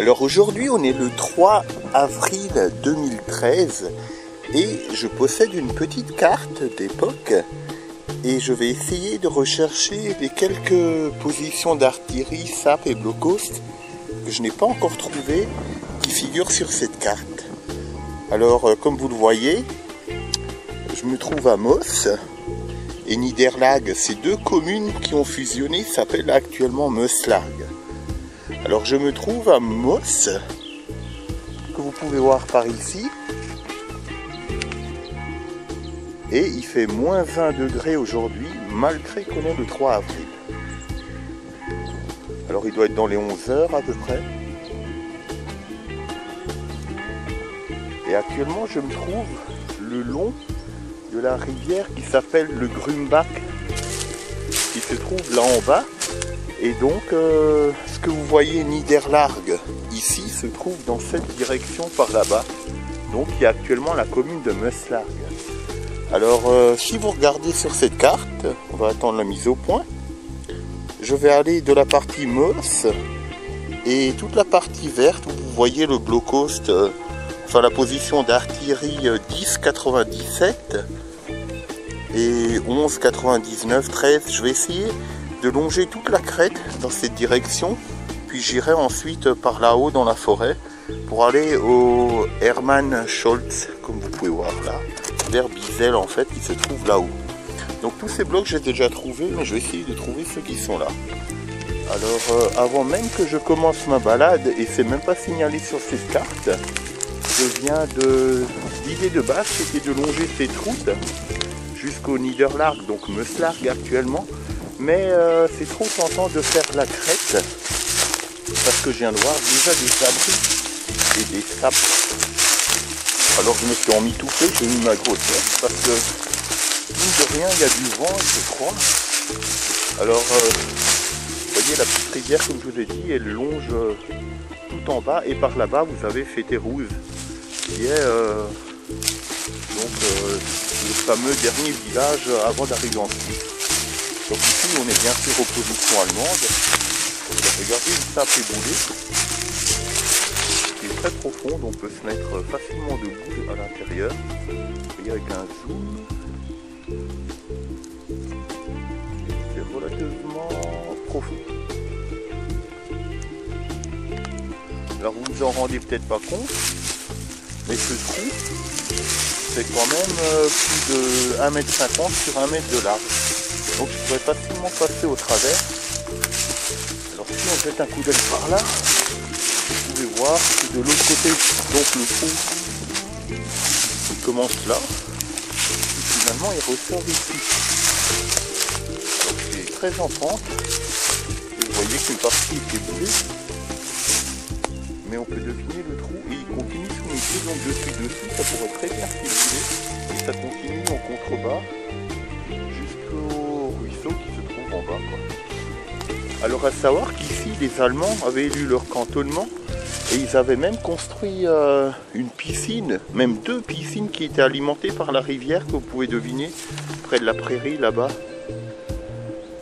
Alors aujourd'hui on est le 3 avril 2013 et je possède une petite carte d'époque et je vais essayer de rechercher les quelques positions d'artillerie, SAP et blockhost que je n'ai pas encore trouvées qui figurent sur cette carte. Alors comme vous le voyez, je me trouve à Moos et Niederlag, ces deux communes qui ont fusionné s'appellent actuellement Meusslag. Alors je me trouve à Moos, que vous pouvez voir par ici, et il fait moins 20 degrés aujourd'hui, malgré qu'on est le 3 avril. Alors il doit être dans les 11 heures à peu près. Et actuellement je me trouve le long de la rivière qui s'appelle le Grumbach, qui se trouve là en bas. Et donc, ce que vous voyez Niederlag ici se trouve dans cette direction par là-bas. Donc, il y a actuellement la commune de Meusslag. Alors, si vous regardez sur cette carte, on va attendre la mise au point. Je vais aller de la partie Moos et toute la partie verte où vous voyez le blockhost, enfin la position d'artillerie 10,97 et 11,99, 13. Je vais essayer de longer toute la crête dans cette direction, puis j'irai ensuite par là-haut dans la forêt pour aller au Hermann Scholz, comme vous pouvez voir là, vers Bizel en fait, qui se trouve là-haut. Donc tous ces blocs j'ai déjà trouvé, mais je vais essayer de trouver ceux qui sont là. Alors avant même que je commence ma balade, et c'est même pas signalé sur cette carte, l'idée de base c'était de longer cette route jusqu'au Niederlag, donc Meusslag actuellement. Mais c'est trop tentant de faire la crête parce que je viens de voir déjà des abris et des sapes. Alors je me suis emmitouflé, j'ai mis ma grossesse parce que mine de rien il y a du vent, je crois. Alors vous voyez la petite rivière, comme je vous ai dit, elle longe tout en bas et par là-bas vous avez Fétérouze qui est le fameux dernier village avant d'arriver en Suisse. Donc ici on est bien sûr aux positions allemandes. Regardez une sape éboulée qui est très profonde, on peut se mettre facilement debout à l'intérieur. Et avec un zoom, c'est relativement profond. Alors vous ne vous en rendez peut-être pas compte, mais ce trou c'est quand même plus de 1,50 m sur 1 mètre de large. Donc je pourrais facilement passer au travers. Alors si on jette un coup d'œil par là, vous pouvez voir que de l'autre côté, donc le trou il commence là, et finalement il ressort ici. Donc c'est très en pente. Et vous voyez qu'une partie est éboulée, mais on peut deviner le trou et il continue sous mes pieds, donc dessus, ça pourrait très bien s'ébouler. Et ça continue en contrebas jusqu'au ruisseau qui se trouve en bas, quoi. Alors à savoir qu'ici les Allemands avaient élu leur cantonnement et ils avaient même construit une piscine, même deux piscines qui étaient alimentées par la rivière que vous pouvez deviner près de la prairie là-bas.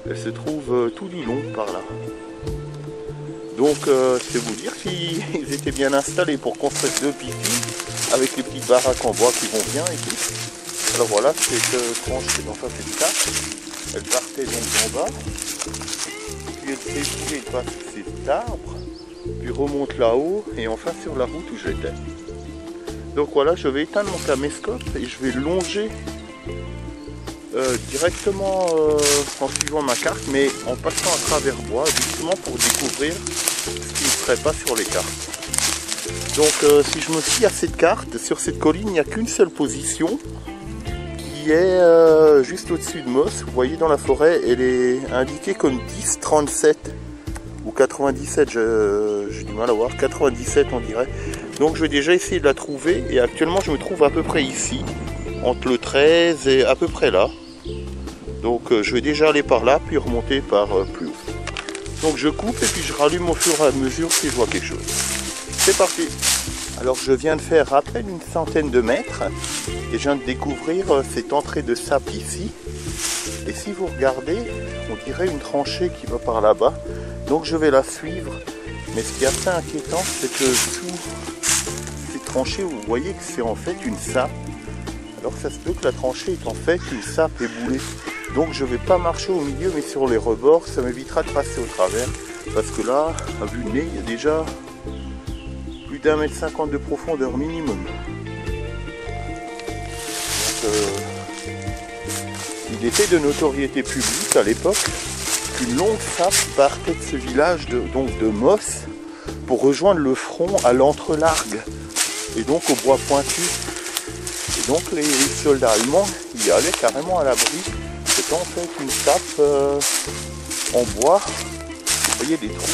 Elle se trouve tout du long par là. Donc c'est vous dire qu'ils étaient bien installés pour construire deux piscines avec les petites baraques en bois qui vont bien et tout. Alors voilà, cette tranche qui est dans cette carte, elle partait donc en bas, puis elle s'est éboulée, elle passe cet arbre, puis remonte là-haut et enfin sur la route où j'étais. Donc voilà, je vais éteindre mon caméscope et je vais longer directement en suivant ma carte, mais en passant à travers bois, justement pour découvrir ce qui ne serait pas sur les cartes. Donc si je me fie à cette carte, sur cette colline, il n'y a qu'une seule position, qui est juste au-dessus de Moos. Vous voyez dans la forêt, elle est indiquée comme 10,37 ou 97, j'ai du mal à voir, 97 on dirait. Donc je vais déjà essayer de la trouver et actuellement je me trouve à peu près ici, entre le 13 et à peu près là. Donc je vais déjà aller par là, puis remonter par plus haut. Donc je coupe et puis je rallume au fur et à mesure si je vois quelque chose. C'est parti! Alors je viens de faire à peine une centaine de mètres et je viens de découvrir cette entrée de sape ici. Et si vous regardez, on dirait une tranchée qui va par là-bas. Donc je vais la suivre Mais ce qui est assez inquiétant, c'est que sous ces tranchées, vous voyez que c'est en fait une sape. Alors ça se peut que la tranchée est en fait une sape éboulée. Donc je ne vais pas marcher au milieu, mais sur les rebords, ça m'évitera de passer au travers. Parce que là, à vue de nez, il y a déjà plus d'1,50 m de profondeur minimum. Donc, il était de notoriété publique à l'époque qu'une longue sape partait de ce village de Moss pour rejoindre le front à l'Entrelargue et donc au bois pointu. Et donc les soldats allemands y allaient carrément à l'abri. C'était en fait une sape en bois. Vous voyez des trous.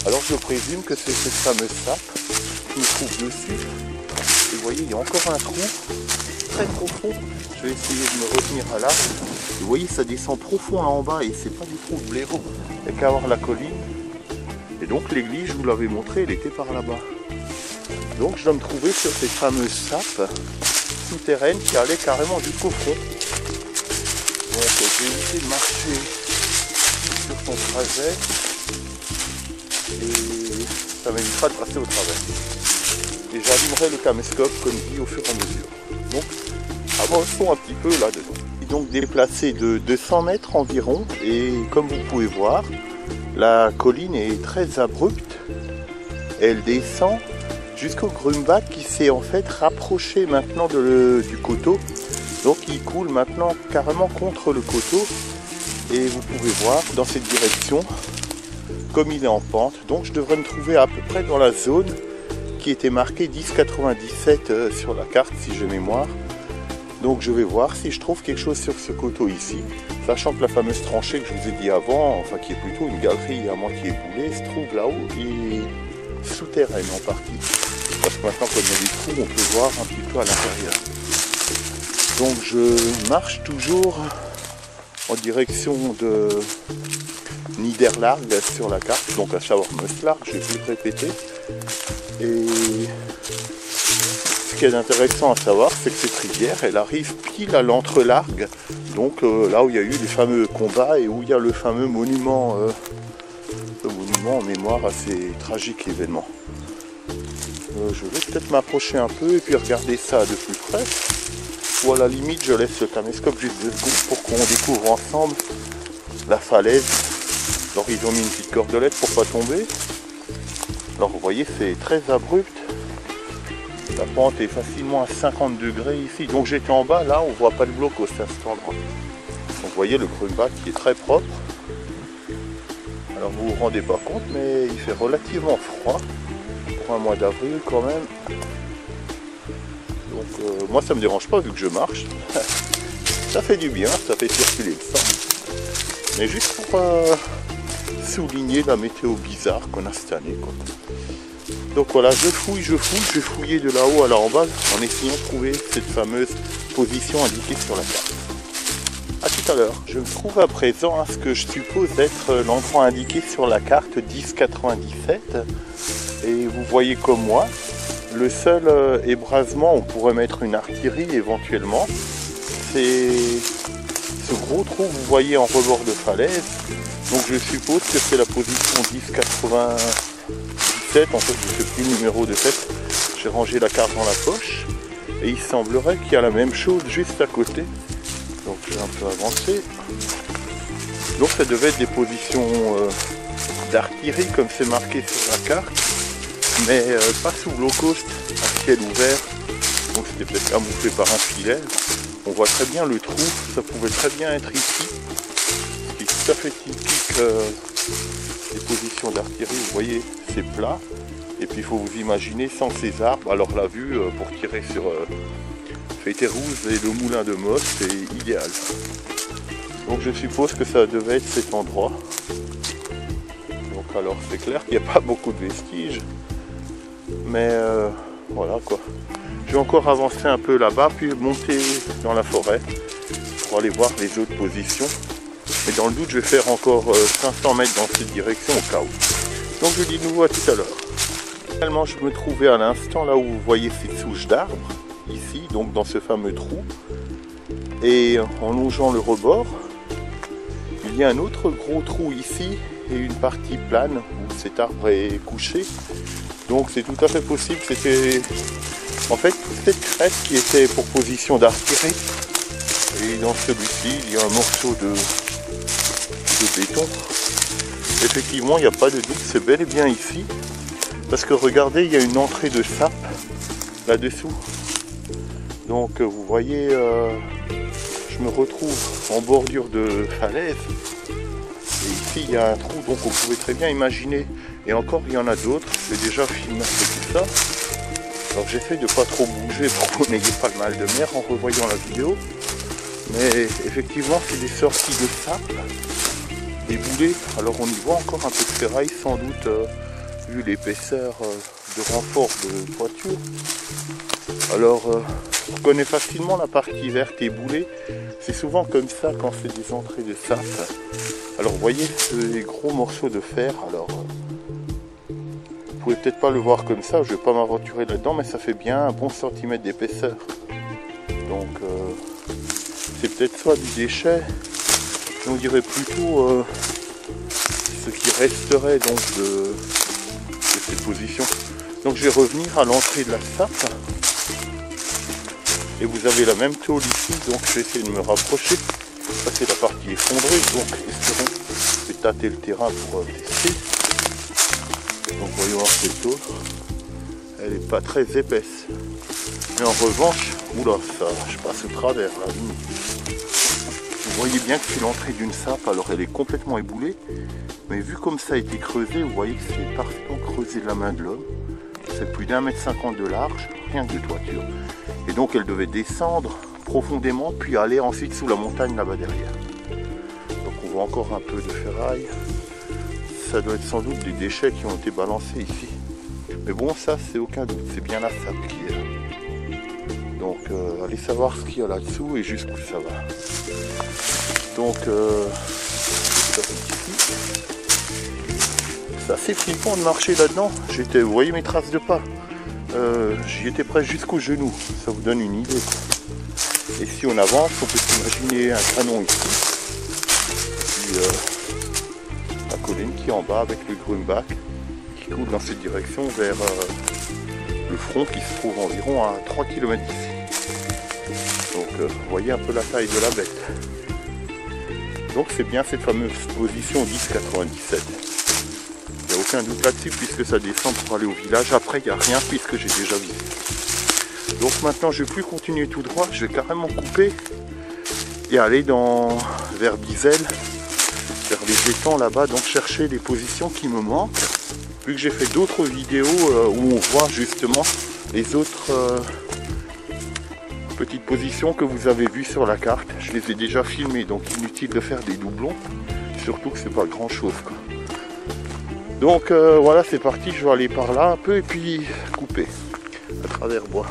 Alors je présume que c'est cette fameuse sape qui me trouve dessus. Et vous voyez, il y a encore un trou très profond. Je vais essayer de me retenir à l'arbre. Vous voyez, ça descend profond là en bas et c'est pas du trou de blaireau. Il n'y a qu'à voir la colline. Et donc l'église, je vous l'avais montré, elle était par là-bas. Donc je dois me trouver sur cette fameuse sape souterraine qui allait carrément jusqu'au fond. Donc je vais essayer de marcher sur son trajet et ça m'évitera de passer au travers. Et j'allumerai le caméscope comme dit au fur et à mesure. Donc avançons un petit peu là-dedans. Et donc déplacé de 200 mètres environ et comme vous pouvez voir, la colline est très abrupte. Elle descend jusqu'au Grumbach qui s'est en fait rapproché maintenant du coteau. Donc il coule maintenant carrément contre le coteau. Et vous pouvez voir dans cette direction, comme il est en pente. Donc je devrais me trouver à peu près dans la zone qui était marquée 10,97 sur la carte si j'ai mémoire. Donc je vais voir si je trouve quelque chose sur ce coteau ici. Sachant que la fameuse tranchée que je vous ai dit avant, enfin qui est plutôt une galerie à moitié éboulée, se trouve là-haut et souterraine en partie. Parce que maintenant comme il y a des trous, on peut voir un petit peu à l'intérieur. Donc je marche toujours en direction de Niederlargue sur la carte, donc à savoir Moslargue, je vais vous le répéter. Et ce qui est intéressant à savoir, c'est que cette rivière, elle arrive pile à l'Entrelargue, donc là où il y a eu les fameux combats et où il y a le fameux monument, en mémoire à ces tragiques événements. Je vais peut-être m'approcher un peu et puis regarder ça de plus près. Ou à la limite, je laisse le caméscope juste 2 secondes pour qu'on découvre ensemble la falaise. Alors ils ont mis une petite cordelette pour pas tomber. Alors vous voyez, c'est très abrupt. La pente est facilement à 50 degrés ici. Donc j'étais en bas, là on voit pas le blocos à cet endroit. Donc vous voyez le Grumbach qui est très propre. Alors vous vous rendez pas compte, mais il fait relativement froid pour un mois d'avril quand même. Donc moi ça me dérange pas vu que je marche. Ça fait du bien, ça fait circuler le sang. Mais juste pour souligner la météo bizarre qu'on a cette année, quoi. Donc voilà, je fouille, je vais fouiller de là-haut à là en bas en essayant de trouver cette fameuse position indiquée sur la carte. A tout à l'heure, je me trouve à présent à ce que je suppose être l'endroit indiqué sur la carte 10,97 et vous voyez comme moi, le seul ébrasement, on pourrait mettre une artillerie éventuellement, c'est ce gros trou que vous voyez en rebord de falaise. Donc je suppose que c'est la position 10,97, en fait je ne sais plus le numéro de tête, j'ai rangé la carte dans la poche et il semblerait qu'il y a la même chose juste à côté. Donc je vais un peu avancer. Donc ça devait être des positions d'artillerie comme c'est marqué sur la carte, mais pas sous low cost, à ciel ouvert. Donc c'était peut-être camouflé par un filet. On voit très bien le trou, ça pouvait très bien être ici. Ce qui est tout à fait typique des positions d'artillerie. Vous voyez, c'est plat. Et puis il faut vous imaginer sans ces arbres. Alors la vue pour tirer sur Fétérouze et le moulin de Moss, c'est idéal. Donc je suppose que ça devait être cet endroit. Donc alors c'est clair qu'il n'y a pas beaucoup de vestiges. Mais voilà quoi. Je vais encore avancer un peu là-bas, puis monter dans la forêt pour aller voir les autres positions. Mais dans le doute, je vais faire encore 500 mètres dans cette direction au cas où. Donc je dis de nouveau à tout à l'heure. Finalement, je me trouvais à l'instant là où vous voyez ces souches d'arbres, ici, donc dans ce fameux trou. Et en longeant le rebord, il y a un autre gros trou ici et une partie plane où cet arbre est couché. Donc c'est tout à fait possible. C'était en fait toute cette crête qui était pour position d'artillerie. Et dans celui-ci, il y a un morceau de béton. Effectivement, il n'y a pas de doute, c'est bel et bien ici. Parce que regardez, il y a une entrée de sap là-dessous. Donc vous voyez, je me retrouve en bordure de falaise. Et ici, il y a un trou, donc vous pouvez très bien imaginer. Et encore, il y en a d'autres. J'ai déjà filmé tout ça. Alors j'essaie de ne pas trop bouger pour que vous n'ayez pas le mal de mer en revoyant la vidéo. Mais effectivement, c'est des sorties de sable, des boulets. Alors on y voit encore un peu de ferraille, sans doute, vu l'épaisseur de renfort de toiture. Alors, on connaît facilement la partie verte et boulée. C'est souvent comme ça quand c'est des entrées de sap. Alors vous voyez ces gros morceaux de fer. Alors, vous pouvez peut-être pas le voir comme ça, je vais pas m'aventurer là-dedans, mais ça fait bien un bon centimètre d'épaisseur. Donc, c'est peut-être soit du déchet, on dirait plutôt ce qui resterait donc de cette position. Donc je vais revenir à l'entrée de la sap. Et vous avez la même tôle ici, donc je vais essayer de me rapprocher. Ça c'est la partie effondrée, donc espérons, je vais tâter le terrain pour tester. Donc voyons voir cette tôle. Elle n'est pas très épaisse. Mais en revanche, oula, ça, je passe au travers là. Vous voyez bien que c'est l'entrée d'une sape, alors elle est complètement éboulée. Mais vu comme ça a été creusé, vous voyez que c'est parfaitement creusé de la main de l'homme. C'est plus d'1,50 m de large, rien que de toiture. Et donc elle devait descendre profondément, puis aller ensuite sous la montagne là-bas derrière. Donc on voit encore un peu de ferraille. Ça doit être sans doute des déchets qui ont été balancés ici. Mais bon, ça c'est aucun doute, c'est bien la sape qui est là. Donc allez savoir ce qu'il y a là-dessous et jusqu'où ça va. Donc c'est assez flippant de marcher là-dedans. Vous voyez mes traces de pas. J'y étais presque jusqu'au genou. Ça vous donne une idée. Et si on avance, on peut s'imaginer un canon ici. Puis la colline qui est en bas avec le Grumback qui coule dans cette direction vers le front qui se trouve environ à 3 km d'ici. Donc vous voyez un peu la taille de la bête. Donc c'est bien cette fameuse position 10,97. Il n'y a aucun doute là-dessus puisque ça descend pour aller au village. Après il n'y a rien puisque j'ai déjà visité. Donc maintenant je ne vais plus continuer tout droit, je vais carrément couper et aller vers Bizel, vers les étangs là-bas, donc chercher les positions qui me manquent. Vu que j'ai fait d'autres vidéos où on voit justement les autres petites positions que vous avez vues sur la carte. Je les ai déjà filmées, donc inutile de faire des doublons. Surtout que c'est pas grand chose quoi. Donc voilà, c'est parti, je vais aller par là un peu et puis couper à travers bois.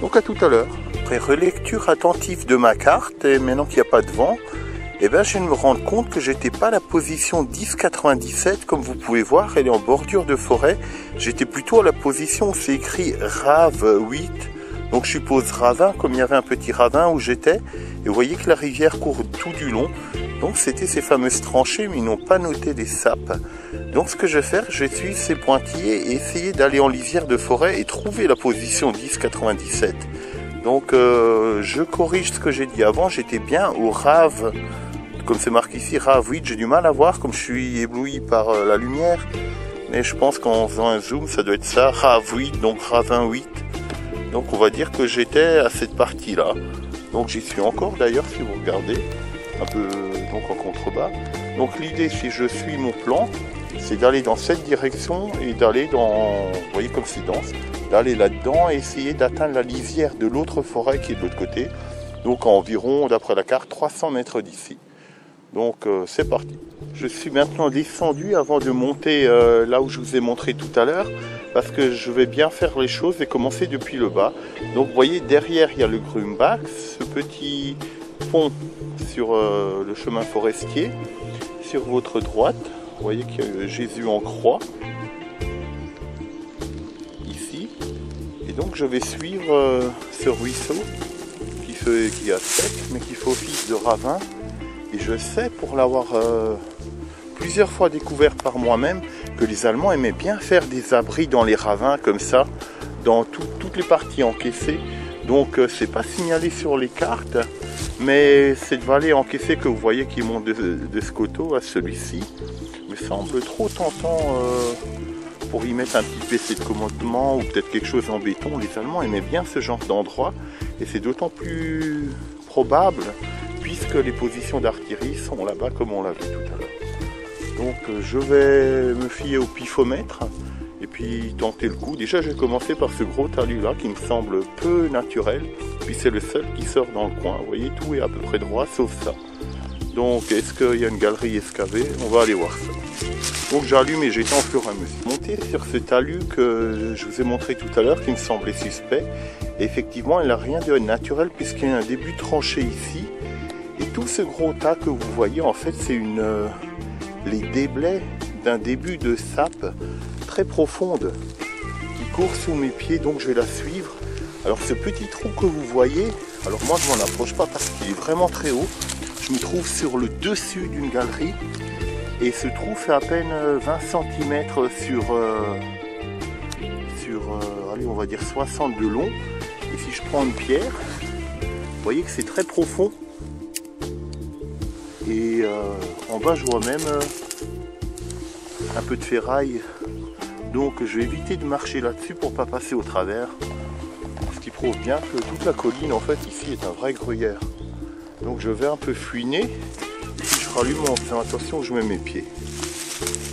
Donc à tout à l'heure. Après relecture attentive de ma carte, et maintenant qu'il n'y a pas de vent, et bien je viens de me rendre compte que j'étais pas à la position 10,97 comme vous pouvez voir, elle est en bordure de forêt. J'étais plutôt à la position où c'est écrit RAV 8. Donc je suppose ravin, comme il y avait un petit ravin où j'étais. Et vous voyez que la rivière court tout du long. Donc c'était ces fameuses tranchées, mais ils n'ont pas noté les sapes. Donc ce que je vais faire, je vais suivre ces pointillés et essayer d'aller en lisière de forêt et trouver la position 10,97. Donc je corrige ce que j'ai dit avant, j'étais bien au RAV, comme c'est marqué ici, RAV 8. J'ai du mal à voir comme je suis ébloui par la lumière. Mais je pense qu'en faisant un zoom, ça doit être ça, RAV 8, donc ravin 8. Donc on va dire que j'étais à cette partie-là. Donc j'y suis encore d'ailleurs si vous regardez, un peu donc en contrebas. Donc l'idée si je suis mon plan, c'est d'aller dans cette direction et d'aller dans, vous voyez comme c'est dense, d'aller là-dedans et essayer d'atteindre la lisière de l'autre forêt qui est de l'autre côté. Donc à environ, d'après la carte, 300 mètres d'ici. Donc c'est parti. Je suis maintenant descendu avant de monter là où je vous ai montré tout à l'heure, parce que je vais bien faire les choses et commencer depuis le bas. Donc vous voyez derrière il y a le Grumback, ce petit pont sur le chemin forestier. Sur votre droite, vous voyez qu'il y a Jésus en croix ici. Et donc je vais suivre ce ruisseau qui est à sec mais qui fait office de ravin. Et je sais, pour l'avoir plusieurs fois découvert par moi-même que les Allemands aimaient bien faire des abris dans les ravins comme ça, dans toutes les parties encaissées. Donc c'est pas signalé sur les cartes, mais cette vallée encaissée que vous voyez qui monte de ce coteau à celui-ci me semble trop tentant pour y mettre un petit PC de commandement ou peut-être quelque chose en béton. Les Allemands aimaient bien ce genre d'endroit et c'est d'autant plus probable puisque les positions d'artillerie sont là-bas comme on l'a vu tout à l'heure. Donc je vais me fier au pifomètre et puis tenter le coup. Déjà je vais commencer par ce gros talus là qui me semble peu naturel, puis c'est le seul qui sort dans le coin. Vous voyez, tout est à peu près droit sauf ça. Donc est-ce qu'il y a une galerie excavée? On va aller voir ça. Donc j'allume et j'étends au fur et à mesure. Monter sur ce talus que je vous ai montré tout à l'heure qui me semblait suspect. Et effectivement il n'a rien de naturel puisqu'il y a un début tranché ici. Et tout ce gros tas que vous voyez en fait c'est les déblais d'un début de sape très profonde qui court sous mes pieds, donc je vais la suivre. Alors ce petit trou que vous voyez, alors moi je m'en approche pas parce qu'il est vraiment très haut. Je me trouve sur le dessus d'une galerie et ce trou fait à peine 20 cm sur allez, on va dire 60 de long. Et si je prends une pierre, vous voyez que c'est très profond. Et en bas je vois même un peu de ferraille. Donc je vais éviter de marcher là-dessus pour pas passer au travers. Ce qui prouve bien que toute la colline en fait ici est un vrai gruyère. Donc je vais un peu fouiner. Et puis je rallume en faisant attention où je mets mes pieds.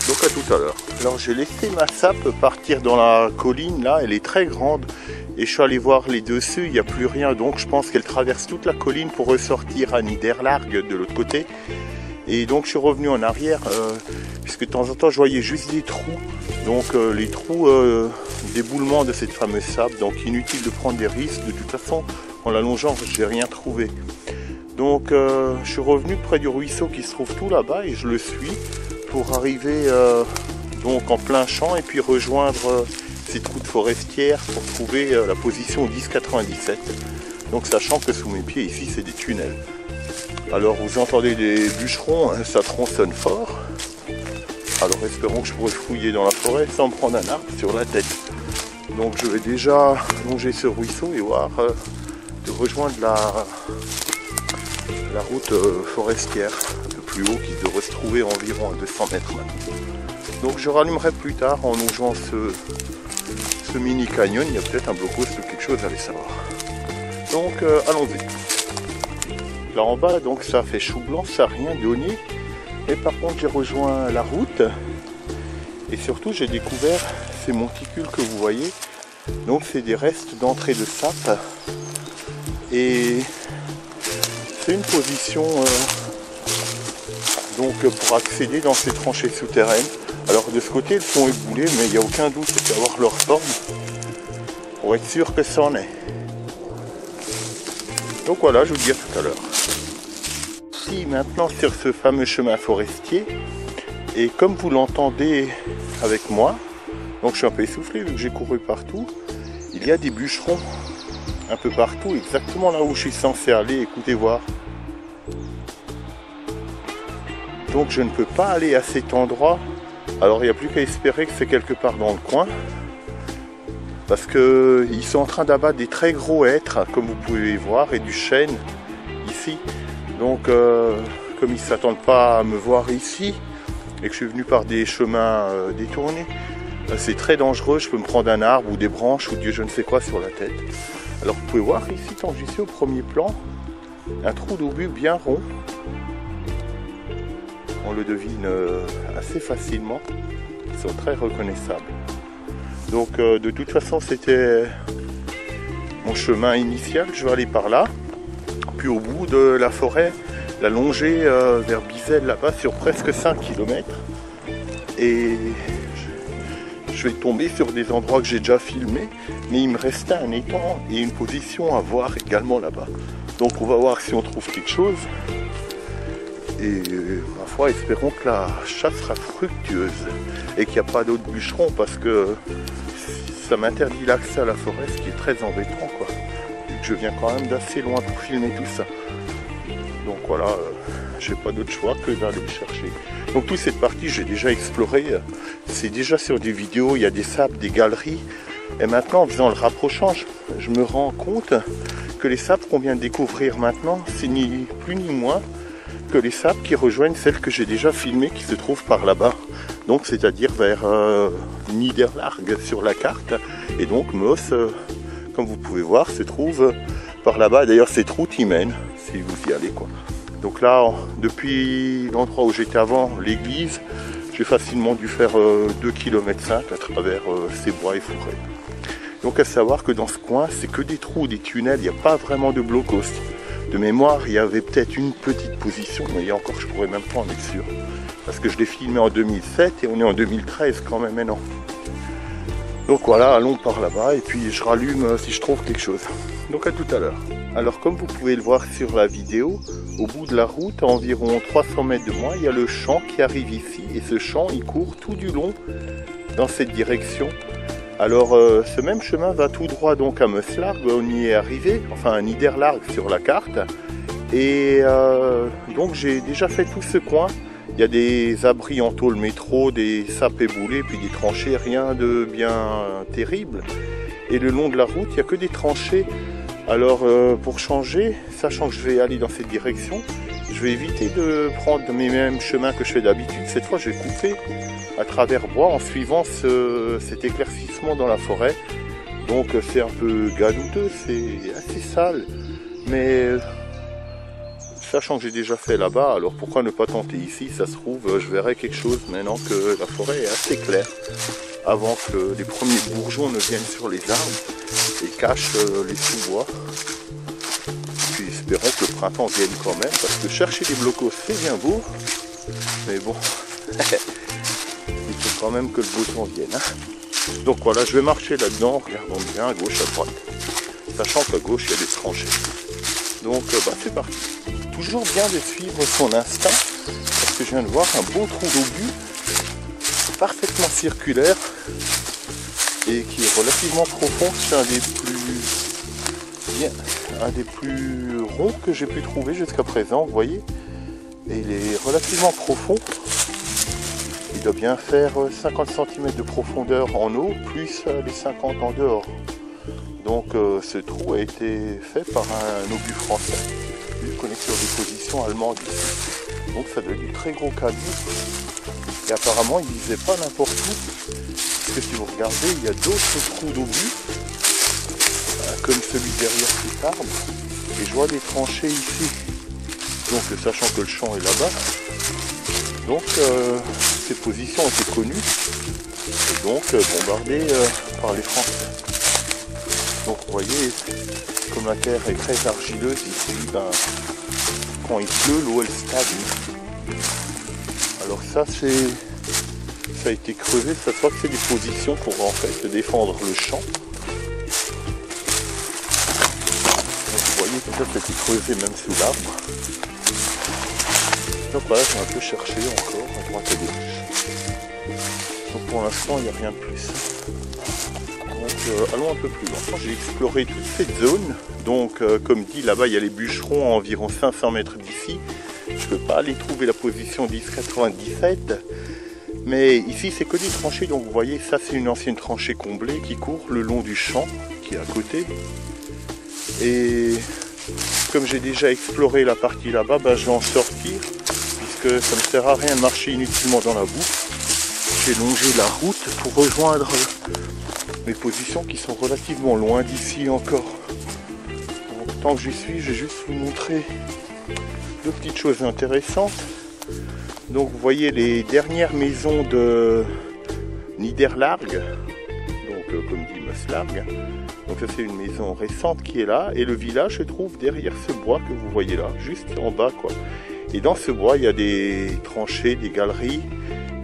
Donc à tout à l'heure. Alors j'ai laissé ma sape partir dans la colline là, elle est très grande. Et je suis allé voir les dessus, il n'y a plus rien. Donc je pense qu'elle traverse toute la colline pour ressortir à Niederlargue de l'autre côté. Et donc je suis revenu en arrière, puisque de temps en temps je voyais juste des trous. Donc les trous d'éboulement de cette fameuse sable. Donc inutile de prendre des risques. De toute façon, en l'allongeant, je n'ai rien trouvé. Donc je suis revenu près du ruisseau qui se trouve tout là-bas et je le suis pour arriver donc en plein champ et puis rejoindre cette route forestière pour trouver la position 1097. Donc sachant que sous mes pieds ici c'est des tunnels. Alors vous entendez des bûcherons, hein, ça tronçonne fort. Alors espérons que je pourrai fouiller dans la forêt sans me prendre un arbre sur la tête. Donc je vais déjà longer ce ruisseau et voir de rejoindre la route forestière un peu plus haut qui devrait se trouver environ à 200 mètres maintenant. Donc je rallumerai plus tard en longeant ce mini canyon. Il y a peut-être un blocos ou quelque chose à aller savoir. Donc allons-y. Là en bas donc ça fait chou blanc, ça n'a rien donné. Et par contre j'ai rejoint la route et surtout j'ai découvert ces monticules que vous voyez. Donc c'est des restes d'entrée de sape et c'est une position donc pour accéder dans ces tranchées souterraines. Alors de ce côté elles sont éboulées mais il n'y a aucun doute c'est d'avoir leur forme pour être sûr que ça en est. Donc voilà, je vous dis à tout à l'heure. Ici maintenant sur ce fameux chemin forestier et comme vous l'entendez avec moi, donc je suis un peu essoufflé vu que j'ai couru partout, il y a des bûcherons un peu partout, exactement là où je suis censé aller, écoutez voir. Donc je ne peux pas aller à cet endroit, alors il n'y a plus qu'à espérer que c'est quelque part dans le coin, parce qu'ils sont en train d'abattre des très gros hêtres, comme vous pouvez voir, et du chêne ici. Donc comme ils ne s'attendent pas à me voir ici, et que je suis venu par des chemins détournés, c'est très dangereux, je peux me prendre un arbre ou des branches ou Dieu je ne sais quoi sur la tête. Alors vous pouvez voir ici, quand je suis au premier plan, un trou d'obus bien rond. On le devine assez facilement, ils sont très reconnaissables. Donc de toute façon c'était mon chemin initial, je vais aller par là. Puis au bout de la forêt, la longer vers Bizel là-bas sur presque 5 km. Et je vais tomber sur des endroits que j'ai déjà filmés, mais il me restait un étang et une position à voir également là-bas. Donc on va voir si on trouve quelque chose. Et ma foi, espérons que la chasse sera fructueuse et qu'il n'y a pas d'autres bûcherons parce que ça m'interdit l'accès à la forêt, ce qui est très embêtant quoi. Vu que je viens quand même d'assez loin pour filmer tout ça. Donc voilà, j'ai pas d'autre choix que d'aller le chercher. Donc toute cette partie j'ai déjà exploré, c'est déjà sur des vidéos, il y a des sables, des galeries. Et maintenant en faisant le rapprochage, je me rends compte que les sables qu'on vient de découvrir maintenant, c'est ni plus ni moins que les sables qui rejoignent celles que j'ai déjà filmées qui se trouvent par là-bas. Donc c'est-à-dire vers Niederlarg sur la carte. Et donc Moos, comme vous pouvez voir, se trouve par là-bas. D'ailleurs cette route y mène, si vous y allez quoi. Donc là, depuis l'endroit où j'étais avant, l'église, j'ai facilement dû faire 2,5 km à travers ces bois et forêts. Donc à savoir que dans ce coin, c'est que des trous, des tunnels, il n'y a pas vraiment de blocos. De mémoire, il y avait peut-être une petite position, mais encore je pourrais même pas en être sûr. Parce que je l'ai filmé en 2007 et on est en 2013 quand même maintenant. Donc voilà, allons par là-bas et puis je rallume si je trouve quelque chose. Donc à tout à l'heure. Alors comme vous pouvez le voir sur la vidéo, au bout de la route, à environ 300 mètres de moi, il y a le champ qui arrive ici. Et ce champ, il court tout du long dans cette direction. Alors ce même chemin va tout droit donc à Meuslarg, on y est arrivé, enfin à Niederlarg sur la carte. Et donc j'ai déjà fait tout ce coin. Il y a des abris en tôle métro, des sapes éboulés, puis des tranchées, rien de bien terrible. Et le long de la route, il n'y a que des tranchées. Alors pour changer, sachant que je vais aller dans cette direction, je vais éviter de prendre mes mêmes chemins que je fais d'habitude. Cette fois, je vais couper à travers bois en suivant cet éclaircissement dans la forêt. Donc c'est un peu gadouteux, c'est assez sale. Mais sachant que j'ai déjà fait là-bas, alors pourquoi ne pas tenter ici? Ça se trouve, je verrai quelque chose maintenant que la forêt est assez claire. Avant que les premiers bourgeons ne viennent sur les arbres et cachent les sous-bois. Puis espérons que le printemps vienne quand même, parce que chercher des blocos c'est bien beau, mais bon, il faut quand même que le beau temps vienne. Hein. Donc voilà, je vais marcher là-dedans, regardons bien à gauche, à droite, sachant qu'à gauche il y a des tranchées. Donc c'est parti. Toujours bien de suivre son instinct, parce que je viens de voir un beau trou d'obus, parfaitement circulaire, et qui est relativement profond. C'est un des plus ronds que j'ai pu trouver jusqu'à présent, vous voyez. Et il est relativement profond. Il doit bien faire 50 cm de profondeur en eau, plus les 50 en dehors. Donc ce trou a été fait par un obus français, une connexion de position allemande ici. Donc ça doit être du très gros calibre. Et apparemment il ne visait pas n'importe où. Parce que si vous regardez, il y a d'autres trous d'obus, comme celui derrière cet arbre. Et je vois des tranchées ici. Donc sachant que le champ est là-bas. Donc ces positions ont été connues. Et donc bombardées par les Français. Donc vous voyez, comme la terre est très argileuse ici, quand il pleut, l'eau elle stagne. Alors ça a été creusé, ça se voit que c'est des positions pour en fait défendre le champ. Donc vous voyez que ça a été creusé même sous l'arbre. Donc voilà, j'ai un peu cherché encore à droite et gauche. Donc pour l'instant il n'y a rien de plus. Donc allons un peu plus loin. J'ai exploré toute cette zone. Donc comme dit, là-bas il y a les bûcherons à environ 500 mètres d'ici. Je ne peux pas aller trouver la position 1097. Mais ici c'est que des tranchées. Donc vous voyez, ça c'est une ancienne tranchée comblée qui court le long du champ qui est à côté. Et comme j'ai déjà exploré la partie là-bas, je vais en sortir. Puisque ça ne sert à rien de marcher inutilement dans la boue. J'ai longé la route pour rejoindre mes positions qui sont relativement loin d'ici encore. Donc, tant que j'y suis, je vais juste vous montrer deux petites choses intéressantes. Donc vous voyez les dernières maisons de Niederlarg, donc comme dit Meuslarg. Donc ça c'est une maison récente qui est là, et le village se trouve derrière ce bois que vous voyez là, juste en bas quoi. Et dans ce bois il y a des tranchées, des galeries,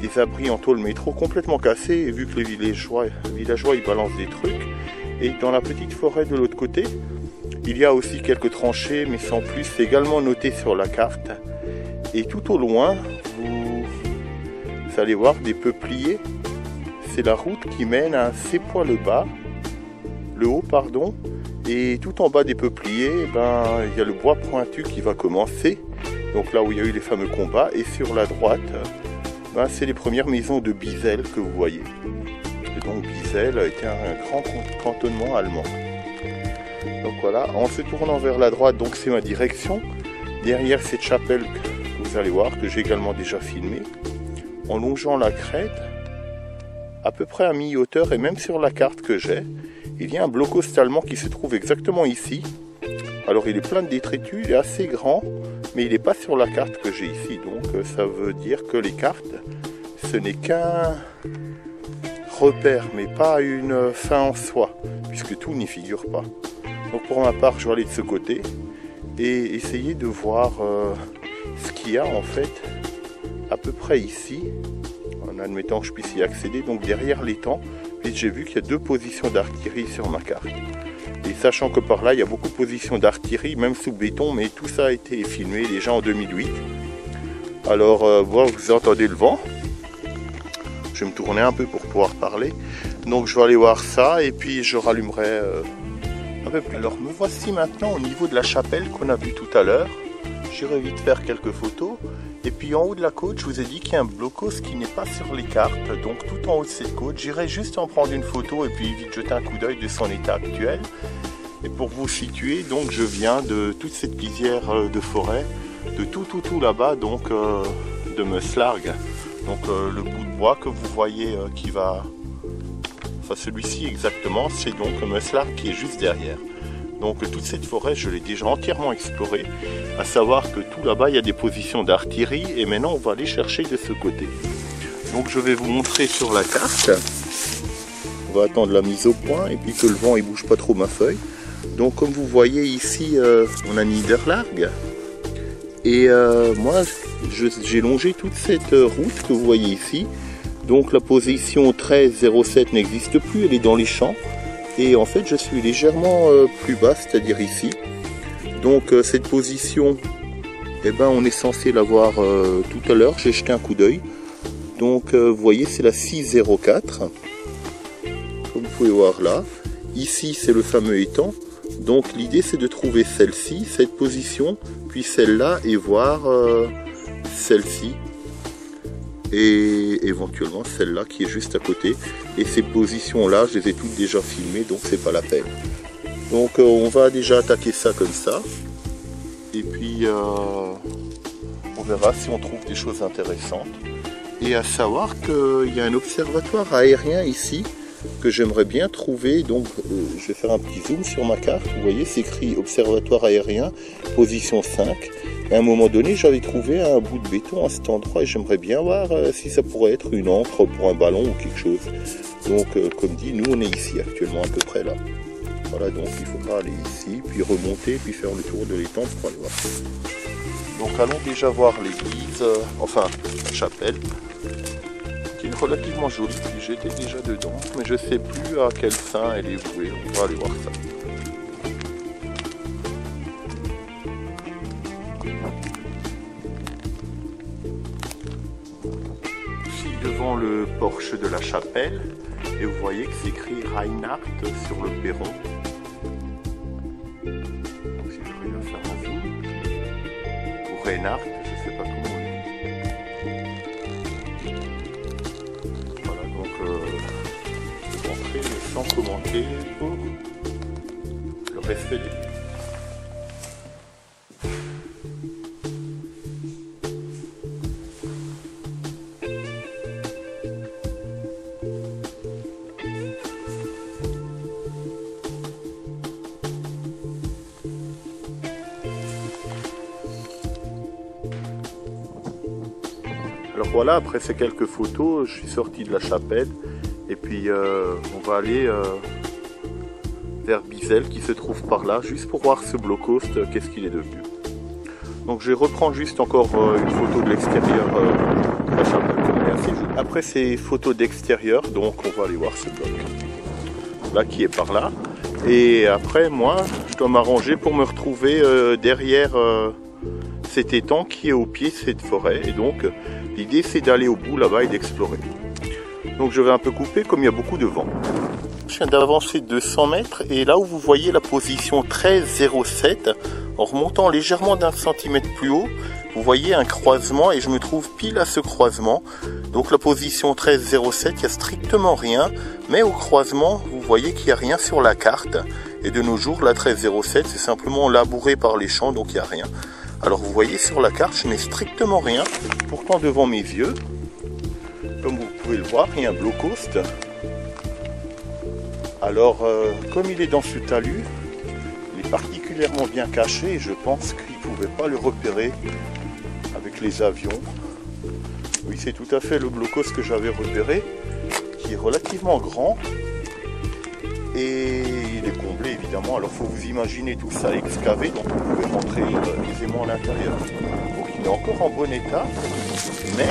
des abris en tôle métro complètement cassés, et vu que les villageois ils balancent des trucs. Et dans la petite forêt de l'autre côté, il y a aussi quelques tranchées, mais sans plus, c'est également noté sur la carte. Et tout au loin, vous allez voir des peupliers. C'est la route qui mène à Sepois-le-Bas, le haut pardon. Et tout en bas des peupliers, il y a le bois pointu qui va commencer. donc là où il y a eu les fameux combats, et sur la droite, ben, c'est les premières maisons de Bizel que vous voyez. Et donc Bizel était un grand cantonnement allemand. Donc voilà, en se tournant vers la droite, donc c'est ma direction. Derrière cette chapelle que vous allez voir, que j'ai également déjà filmé, en longeant la crête, à peu près à mi-hauteur, et même sur la carte que j'ai, il y a un blocos allemand qui se trouve exactement ici. Alors il est plein de détritus, il est assez grand, mais il n'est pas sur la carte que j'ai ici. Donc ça veut dire que les cartes, ce n'est qu'un repère, mais pas une fin en soi, puisque tout n'y figure pas. Donc pour ma part, je vais aller de ce côté et essayer de voir ce qu'il y a en fait à peu près ici, en admettant que je puisse y accéder, donc derrière l'étang. Puis j'ai vu qu'il y a 2 positions d'artillerie sur ma carte. Et sachant que par là, il y a beaucoup de positions d'artillerie, même sous béton, mais tout ça a été filmé déjà en 2008. Alors, vous entendez le vent. Je vais me tourner un peu pour pouvoir parler. Donc je vais aller voir ça et puis je rallumerai un peu plus. Alors me voici maintenant au niveau de la chapelle qu'on a vue tout à l'heure. J'irai vite faire quelques photos. Et puis en haut de la côte, je vous ai dit qu'il y a un blocos qui n'est pas sur les cartes. Donc tout en haut de cette côte, j'irai juste en prendre une photo et puis vite jeter un coup d'œil de son état actuel. Et pour vous situer, donc je viens de toute cette lisière de forêt, de tout là-bas, donc de Meuslargues. Donc le bout de bois que vous voyez qui va... Enfin celui-ci exactement, c'est donc Meuslargues qui est juste derrière. Donc toute cette forêt, je l'ai déjà entièrement explorée, à savoir que tout là-bas, il y a des positions d'artillerie, et maintenant on va aller chercher de ce côté. Donc je vais vous montrer sur la carte. On va attendre la mise au point, et puis que le vent ne bouge pas trop ma feuille. Donc comme vous voyez ici, on a Niederlargues. Et moi, j'ai longé toute cette route que vous voyez ici. Donc la position 1307 n'existe plus, elle est dans les champs. Et en fait, je suis légèrement plus bas, c'est-à-dire ici. Donc cette position, eh ben, on est censé la voir tout à l'heure. J'ai jeté un coup d'œil. Donc vous voyez, c'est la 604. Comme vous pouvez voir là. Ici, c'est le fameux étang. Donc l'idée, c'est de trouver celle-ci, cette position, puis celle-là, et voir celle-ci. Et éventuellement celle-là qui est juste à côté. Et ces positions-là, je les ai toutes déjà filmées, donc c'est pas la peine. Donc on va déjà attaquer ça comme ça. Et puis on verra si on trouve des choses intéressantes. Et à savoir qu'il y a un observatoire aérien ici que j'aimerais bien trouver. Donc je vais faire un petit zoom sur ma carte. Vous voyez, c'est écrit observatoire aérien, position 5. À un moment donné, j'avais trouvé un bout de béton à cet endroit et j'aimerais bien voir si ça pourrait être une encre pour un ballon ou quelque chose. Donc, comme dit, nous on est ici actuellement à peu près là. Voilà, donc il faudra aller ici, puis remonter, puis faire le tour de l'étang pour aller voir. Donc allons déjà voir l'église, enfin la chapelle, qui est relativement jolie. J'étais déjà dedans, mais je ne sais plus à quel saint elle est vouée. On va aller voir ça. Devant le porche de la chapelle, et vous voyez que c'est écrit Reinhardt sur le perron. Donc si j'arrive à faire un zoom, ou Reinhardt, je ne sais pas comment on dit. Voilà, donc entrer mais sans commenter pour le respect des lieux. Alors voilà, après ces quelques photos, je suis sorti de la chapelle et puis on va aller vers Bizel qui se trouve par là, juste pour voir ce blocos, qu'est-ce qu'il est devenu. Donc je vais reprendre juste encore une photo de l'extérieur de la chapelle. Après ces photos d'extérieur, donc on va aller voir ce bloc là qui est par là. Et après moi, je dois m'arranger pour me retrouver derrière cet étang qui est au pied de cette forêt. Et donc l'idée c'est d'aller au bout là-bas et d'explorer. Donc je vais un peu couper comme il y a beaucoup de vent. Je viens d'avancer 200 mètres et là où vous voyez la position 1307, en remontant légèrement d'1 centimètre plus haut, vous voyez un croisement et je me trouve pile à ce croisement. Donc la position 13,07, il n'y a strictement rien, mais au croisement, vous voyez qu'il n'y a rien sur la carte. Et de nos jours, la 13,07, c'est simplement labouré par les champs, donc il n'y a rien. Alors vous voyez sur la carte, je n'ai strictement rien. Pourtant devant mes yeux, comme vous pouvez le voir, il y a un bloc coast. Alors comme il est dans ce talus, il est particulièrement bien caché et je pense qu'ils ne pouvaient pas le repérer avec les avions. Oui, c'est tout à fait le bloc coast que j'avais repéré, qui est relativement grand. Et il est comblé évidemment, alors il faut vous imaginer tout ça excavé, donc vous pouvez rentrer aisément à l'intérieur. Donc il est encore en bon état, mais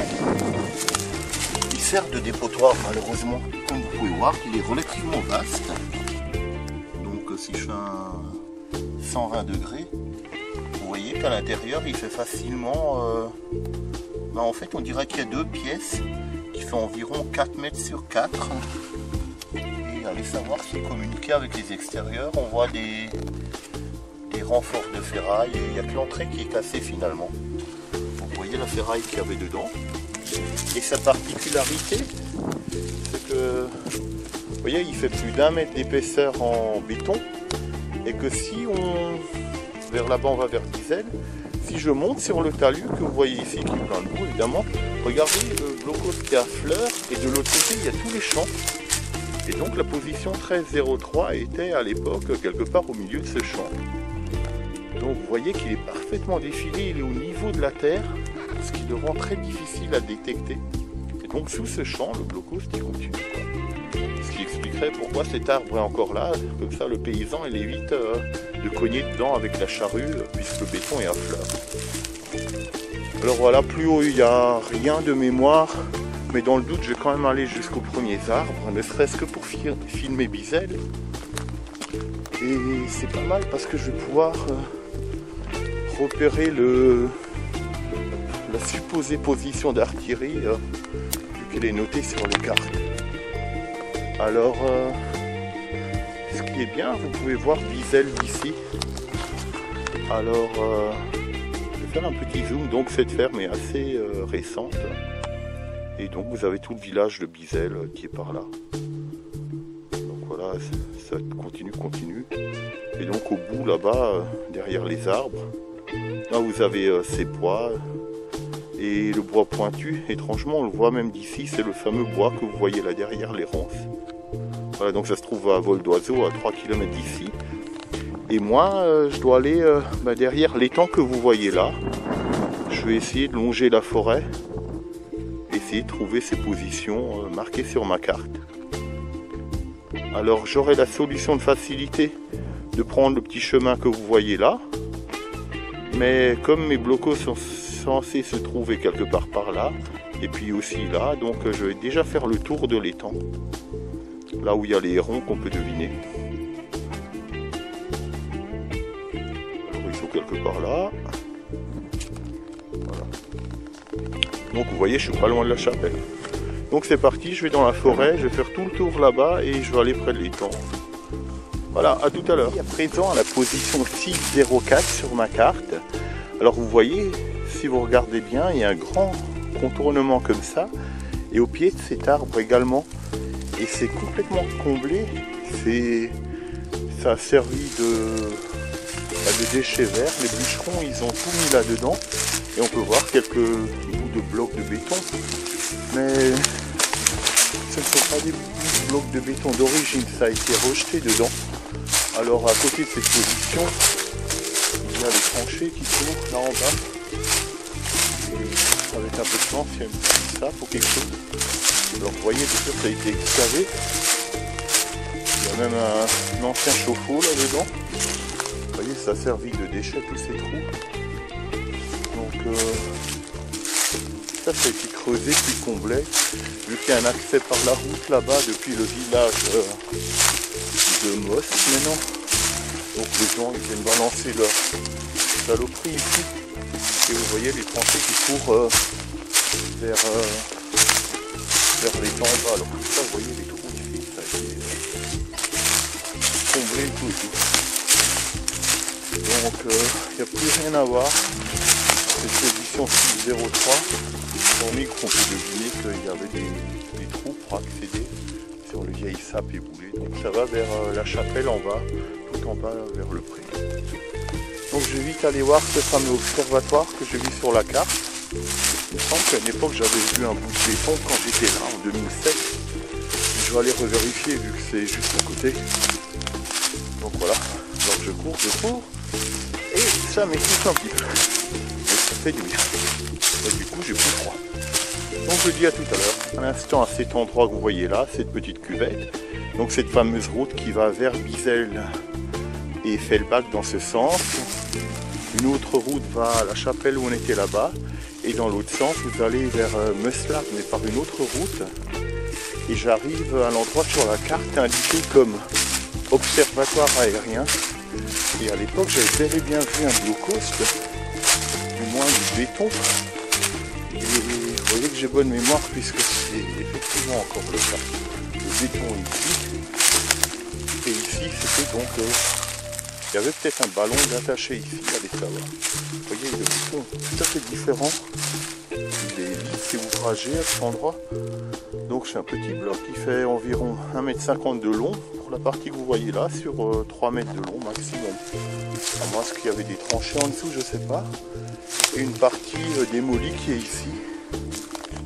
il sert de dépotoir malheureusement. Comme vous pouvez voir, il est relativement vaste. Donc si je fais un 120 degrés, vous voyez qu'à l'intérieur il fait facilement, en fait on dirait qu'il y a deux pièces qui font environ 4 mètres sur 4. Allez savoir s'il communiquait avec les extérieurs. On voit des renforts de ferraille et il n'y a que l'entrée qui est cassée finalement. Vous voyez la ferraille qu'il y avait dedans. Et sa particularité, c'est que vous voyez, il fait plus d'1 mètre d'épaisseur en béton et que si on vers là-bas on va vers Diesel, si je monte sur le talus que vous voyez ici qui est plein de boue évidemment, regardez le bloc coast qui est à fleur et de l'autre côté il y a tous les champs. Et donc la position 13,03 était à l'époque quelque part au milieu de ce champ. Donc vous voyez qu'il est parfaitement défilé, il est au niveau de la terre, ce qui le rend très difficile à détecter. Et donc sous ce champ, le bloc coast il continue. Ce qui expliquerait pourquoi cet arbre est encore là, comme ça le paysan il évite de cogner dedans avec la charrue, puisque le béton est à fleur. Alors voilà, plus haut il n'y a rien de mémoire. Mais dans le doute, je vais quand même aller jusqu'aux premiers arbres, ne serait-ce que pour filmer Bizel. Et c'est pas mal parce que je vais pouvoir repérer la supposée position d'artillerie, vu qu'elle est notée sur les cartes. Alors, ce qui est bien, vous pouvez voir Bizel d'ici. Alors, je vais faire un petit zoom, donc cette ferme est assez récente. Et donc vous avez tout le village de Bizel qui est par là. Donc voilà, ça continue. Et donc au bout là-bas, derrière les arbres, là vous avez ces bois. Et le bois pointu, étrangement on le voit même d'ici, c'est le fameux bois que vous voyez là derrière, les ronces. Voilà, donc ça se trouve à vol d'oiseau à 3 km d'ici. Et moi, je dois aller derrière l'étang que vous voyez là. Je vais essayer de longer la forêt. Essayer de trouver ces positions marquées sur ma carte. Alors j'aurai la solution de facilité de prendre le petit chemin que vous voyez là, mais comme mes blocos sont censés se trouver quelque part par là, et puis aussi là, donc je vais déjà faire le tour de l'étang, là où il y a les hérons qu'on peut deviner. Alors ils sont quelque part là. Donc vous voyez, je suis pas loin de la chapelle. Donc c'est parti, je vais dans la forêt, je vais faire tout le tour là-bas et je vais aller près de l'étang. Voilà, à tout à l'heure. À présent, à la position 6,04 sur ma carte. Alors vous voyez, si vous regardez bien, il y a un grand contournement comme ça. Et au pied de cet arbre également. Et c'est complètement comblé. Ça a servi de déchets verts. Les bûcherons, ils ont tout mis là-dedans. Et on peut voir quelques bouts de blocs de béton. Mais ce ne sont pas des blocs de béton d'origine, ça a été rejeté dedans. Alors à côté de cette position, il y a les tranchées qui s'ouvrent là en bas. Et avec un peu de chance, il y a une petite sape ou quelque chose. Alors vous voyez, bien sûr, ça a été excavé. Il y a même un ancien chauffe-eau là-dedans. Vous voyez, ça a servi de déchet, tous ces trous. Donc ça a été creusé puis comblé. Vu qu'il y a un accès par la route là-bas depuis le village de Moss maintenant. Donc les gens ils viennent balancer leur saloperie ici. Et vous voyez les tranchées qui courent vers l'étang en bas. Alors tout ça, vous voyez les trous ici, ça a été comblé tout. Donc il n'y a plus rien à voir. cette position 603, sur micro, on peut deviner qu'il y avait des trous pour accéder sur le vieil sap éboulé. Donc ça va vers la chapelle en bas, tout en bas vers le pré. Donc je vais vite aller voir ce fameux observatoire que j'ai vu sur la carte. Il me semble qu'à une époque j'avais vu un bout de béton quand j'étais là en 2007. Je vais aller revérifier vu que c'est juste à côté. Donc voilà, alors je cours. Et ça m'étouffe un petit peu. Mais ça fait du bien. Et du coup j'ai plus froid. Donc je dis à tout à l'heure. À l'instant à cet endroit que vous voyez là, cette petite cuvette. Donc cette fameuse route qui va vers Bizel et Fellbach dans ce sens. Une autre route va à la chapelle où on était là-bas. Et dans l'autre sens, vous allez vers Meuslar, mais par une autre route. Et j'arrive à l'endroit sur la carte indiqué comme observatoire aérien. Et à l'époque, j'avais bel et bien vu un low cost, du moins du béton. Et vous voyez que j'ai bonne mémoire puisque c'est effectivement encore le cas. Le béton ici. Et ici, c'était donc... il y avait peut-être un ballon d'attaché ici, allez savoir. Vous voyez, le béton est tout à fait différent. Il est lisse et ouvragé à cet endroit. Donc c'est un petit bloc qui fait environ 1,50 m de long pour la partie que vous voyez là, sur 3 m de long maximum. À moins qu'il y avait des tranchées en dessous, je ne sais pas. Et une partie démolie qui est ici.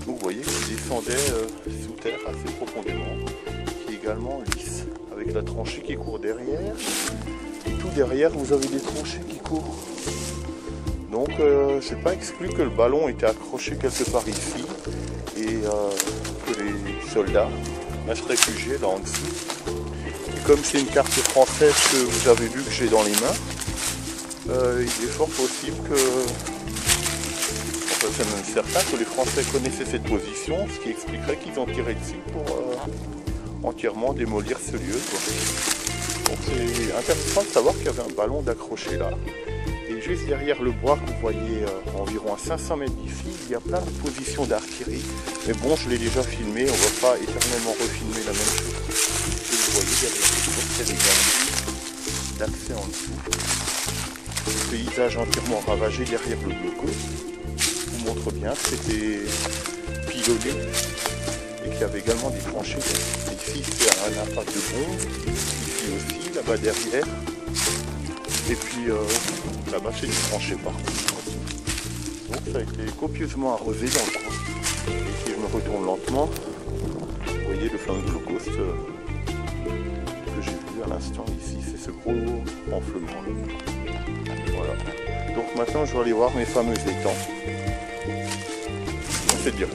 Donc vous voyez qu'il descendait sous terre assez profondément. Qui est également lisse, avec la tranchée qui court derrière. Et tout derrière, vous avez des tranchées qui courent. Donc c'est pas exclu que le ballon était accroché quelque part ici. Et que les soldats se réfugiaient là en dessous. Et comme c'est une carte française que vous avez vu que j'ai dans les mains, il est fort possible que, enfin c'est même certain que les Français connaissaient cette position, ce qui expliquerait qu'ils ont tiré dessus pour entièrement démolir ce lieu, quoi. Donc c'est intéressant de savoir qu'il y avait un ballon d'accroché là. Et juste derrière le bois que vous voyez environ à 500 mètres d'ici, il y a plein de positions d'artillerie. Mais bon, je l'ai déjà filmé, on ne va pas éternellement refilmer la même chose. Et vous voyez, il y a des galeries d'accès en dessous. Le paysage entièrement ravagé derrière le bloco vous montre bien que c'était pilonné et qu'il y avait également des tranchées. Et ici, c'est un impact de bombe, ici aussi, là-bas derrière. Et puis là-bas c'est du tranché par contre. Donc ça a été copieusement arrosé dans le coin. Et si je me retourne lentement, vous voyez le fameux low cost que j'ai vu à l'instant ici, c'est ce gros enflement là. Voilà. Donc maintenant je vais aller voir mes fameux étangs. C'est bien.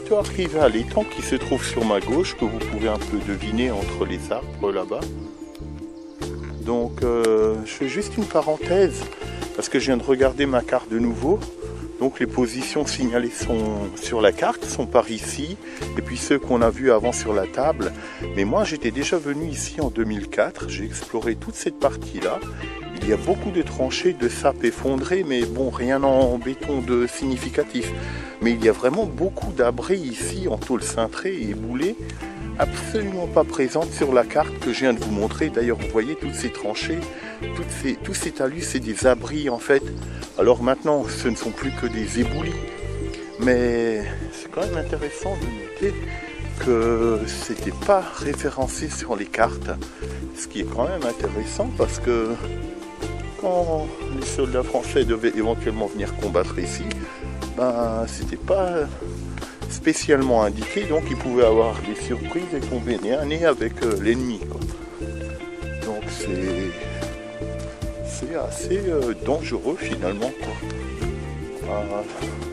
Je vais arriver à l'étang qui se trouve sur ma gauche, que vous pouvez un peu deviner entre les arbres là-bas. Donc je fais juste une parenthèse parce que je viens de regarder ma carte de nouveau. Donc les positions signalées sur la carte sont par ici et puis ceux qu'on a vus avant sur la table. Mais moi j'étais déjà venu ici en 2004, j'ai exploré toute cette partie là. Il y a beaucoup de tranchées, de sapes effondrées, mais bon, rien en béton de significatif. Mais il y a vraiment beaucoup d'abris ici en tôle cintrée et éboulée, absolument pas présente sur la carte que je viens de vous montrer. D'ailleurs, vous voyez toutes ces tranchées, tous ces talus, c'est des abris en fait. Alors maintenant, ce ne sont plus que des éboulis. Mais c'est quand même intéressant de noter que c'était pas référencé sur les cartes. Ce qui est quand même intéressant parce que quand les soldats français devaient éventuellement venir combattre ici, ben c'était pas spécialement indiqué, donc ils pouvaient avoir des surprises et tomber nez à nez avec l'ennemi. Donc c'est assez dangereux finalement, quoi.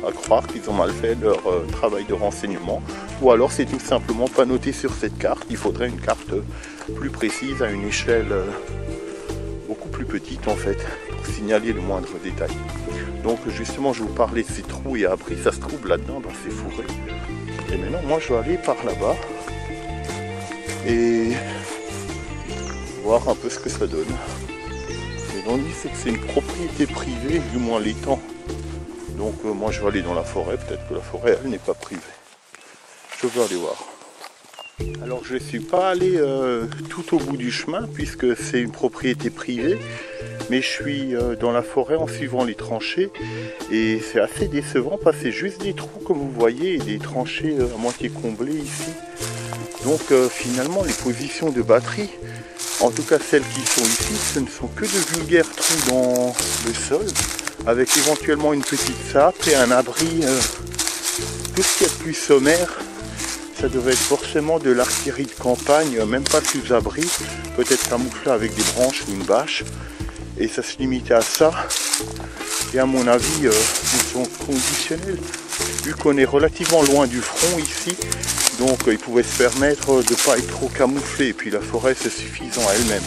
À croire qu'ils ont mal fait leur travail de renseignement, ou alors c'est tout simplement pas noté sur cette carte. Il faudrait une carte plus précise à une échelle beaucoup plus petite en fait, pour signaler le moindre détail. Donc justement je vous parlais de ces trous et abris, ça se trouve là-dedans dans ces fourrés. Et maintenant moi je vais aller par là-bas et voir un peu ce que ça donne. Et l'on dit c'est que c'est une propriété privée, du moins l'étang. Donc moi je vais aller dans la forêt, peut-être que la forêt elle n'est pas privée. Je vais aller voir. Alors je ne suis pas allé tout au bout du chemin puisque c'est une propriété privée. mais je suis dans la forêt en suivant les tranchées et c'est assez décevant parce que c'est juste des trous comme vous voyez et des tranchées à moitié comblées ici. Donc finalement les positions de batterie, en tout cas celles qui sont ici, ce ne sont que de vulgaires trous dans le sol avec éventuellement une petite sape et un abri. Tout ce qui est plus sommaire, ça devait être forcément de l'artillerie de campagne, même pas sous abri, peut-être camouflé avec des branches ou une bâche. Et ça se limitait à ça. Et à mon avis, ils sont conditionnels. Vu qu'on est relativement loin du front ici, donc ils pouvaient se permettre de ne pas être trop camouflés. Et puis la forêt, c'est suffisant à elle-même.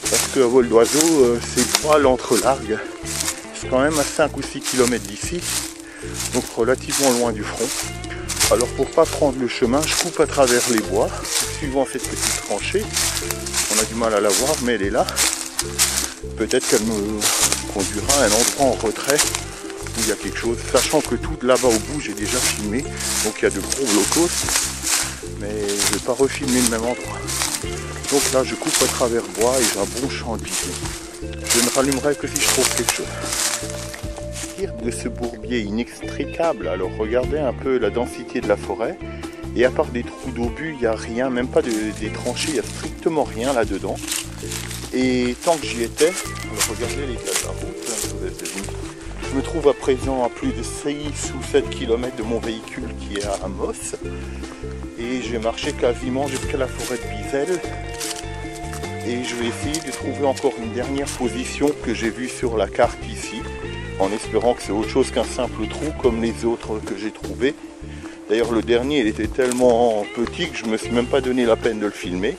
Parce qu'à vol d'oiseau, c'est pas l'entre-largue. C'est quand même à 5 ou 6 km d'ici. Donc relativement loin du front. Alors pour pas prendre le chemin, je coupe à travers les bois, suivant cette petite tranchée. On a du mal à la voir, mais elle est là. Peut-être qu'elle me conduira à un endroit en retrait où il y a quelque chose, sachant que tout là-bas au bout j'ai déjà filmé, donc il y a de gros blocos, mais je ne vais pas refilmer le même endroit. Donc là je coupe à travers bois et j'ai un bon champ de vision. Je ne rallumerai que si je trouve quelque chose. De ce bourbier inextricable, alors regardez un peu la densité de la forêt et à part des trous d'obus il n'y a rien, même pas des tranchées, il n'y a strictement rien là-dedans. Et tant que j'y étais, alors regardez l'état de la route, je me trouve à présent à plus de 6 ou 7 km de mon véhicule qui est à Amos et j'ai marché quasiment jusqu'à la forêt de Bizel et je vais essayer de trouver encore une dernière position que j'ai vue sur la carte ici, en espérant que c'est autre chose qu'un simple trou comme les autres que j'ai trouvés. D'ailleurs le dernier il était tellement petit que je ne me suis même pas donné la peine de le filmer.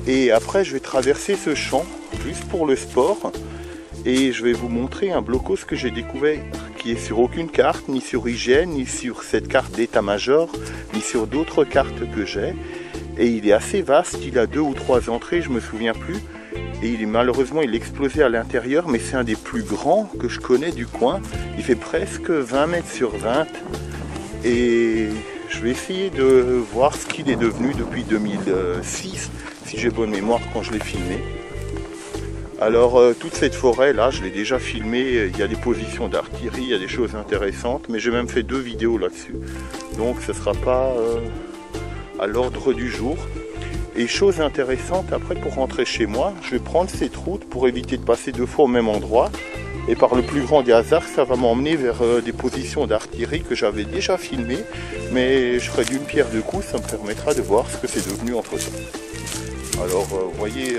Et après je vais traverser ce champ juste pour le sport et je vais vous montrer un blocos que j'ai découvert qui est sur aucune carte, ni sur IGN, ni sur cette carte d'état-major, ni sur d'autres cartes que j'ai. Et il est assez vaste, il a 2 ou 3 entrées, je me souviens plus. Et il est malheureusement il est explosé à l'intérieur, mais c'est un des plus grands que je connais du coin. Il fait presque 20 mètres sur 20 et je vais essayer de voir ce qu'il est devenu depuis 2006, si j'ai bonne mémoire quand je l'ai filmé. Alors toute cette forêt là, je l'ai déjà filmé, il y a des positions d'artillerie, il y a des choses intéressantes, mais j'ai même fait 2 vidéos là-dessus. Donc ce ne sera pas à l'ordre du jour. Et chose intéressante, après pour rentrer chez moi, je vais prendre cette route pour éviter de passer 2 fois au même endroit. Et par le plus grand des hasards, ça va m'emmener vers des positions d'artillerie que j'avais déjà filmées. Mais je ferai d'une pierre deux coups, ça me permettra de voir ce que c'est devenu entre temps. Alors vous voyez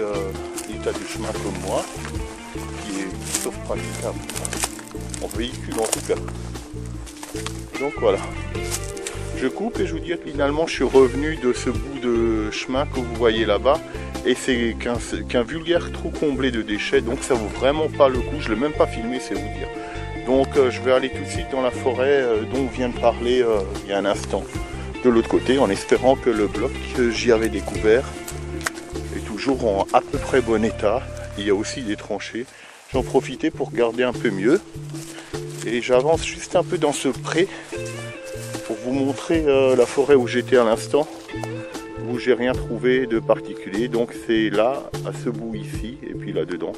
l'état du chemin comme moi, qui est sauf praticable en véhicule en tout cas. Donc voilà. Je coupe et je vous dis que finalement je suis revenu de ce bout de chemin que vous voyez là-bas et c'est qu'un vulgaire trou comblé de déchets, donc ça vaut vraiment pas le coup, je ne l'ai même pas filmé, c'est vous dire. Donc je vais aller tout de suite dans la forêt dont on vient de parler il y a un instant, de l'autre côté, en espérant que le bloc que j'y avais découvert est toujours en à peu près bon état. Il y a aussi des tranchées, j'en profitais pour regarder un peu mieux et j'avance juste un peu dans ce pré pour vous montrer la forêt où j'étais à l'instant, où j'ai rien trouvé de particulier. Donc c'est là, à ce bout ici, et puis là dedans.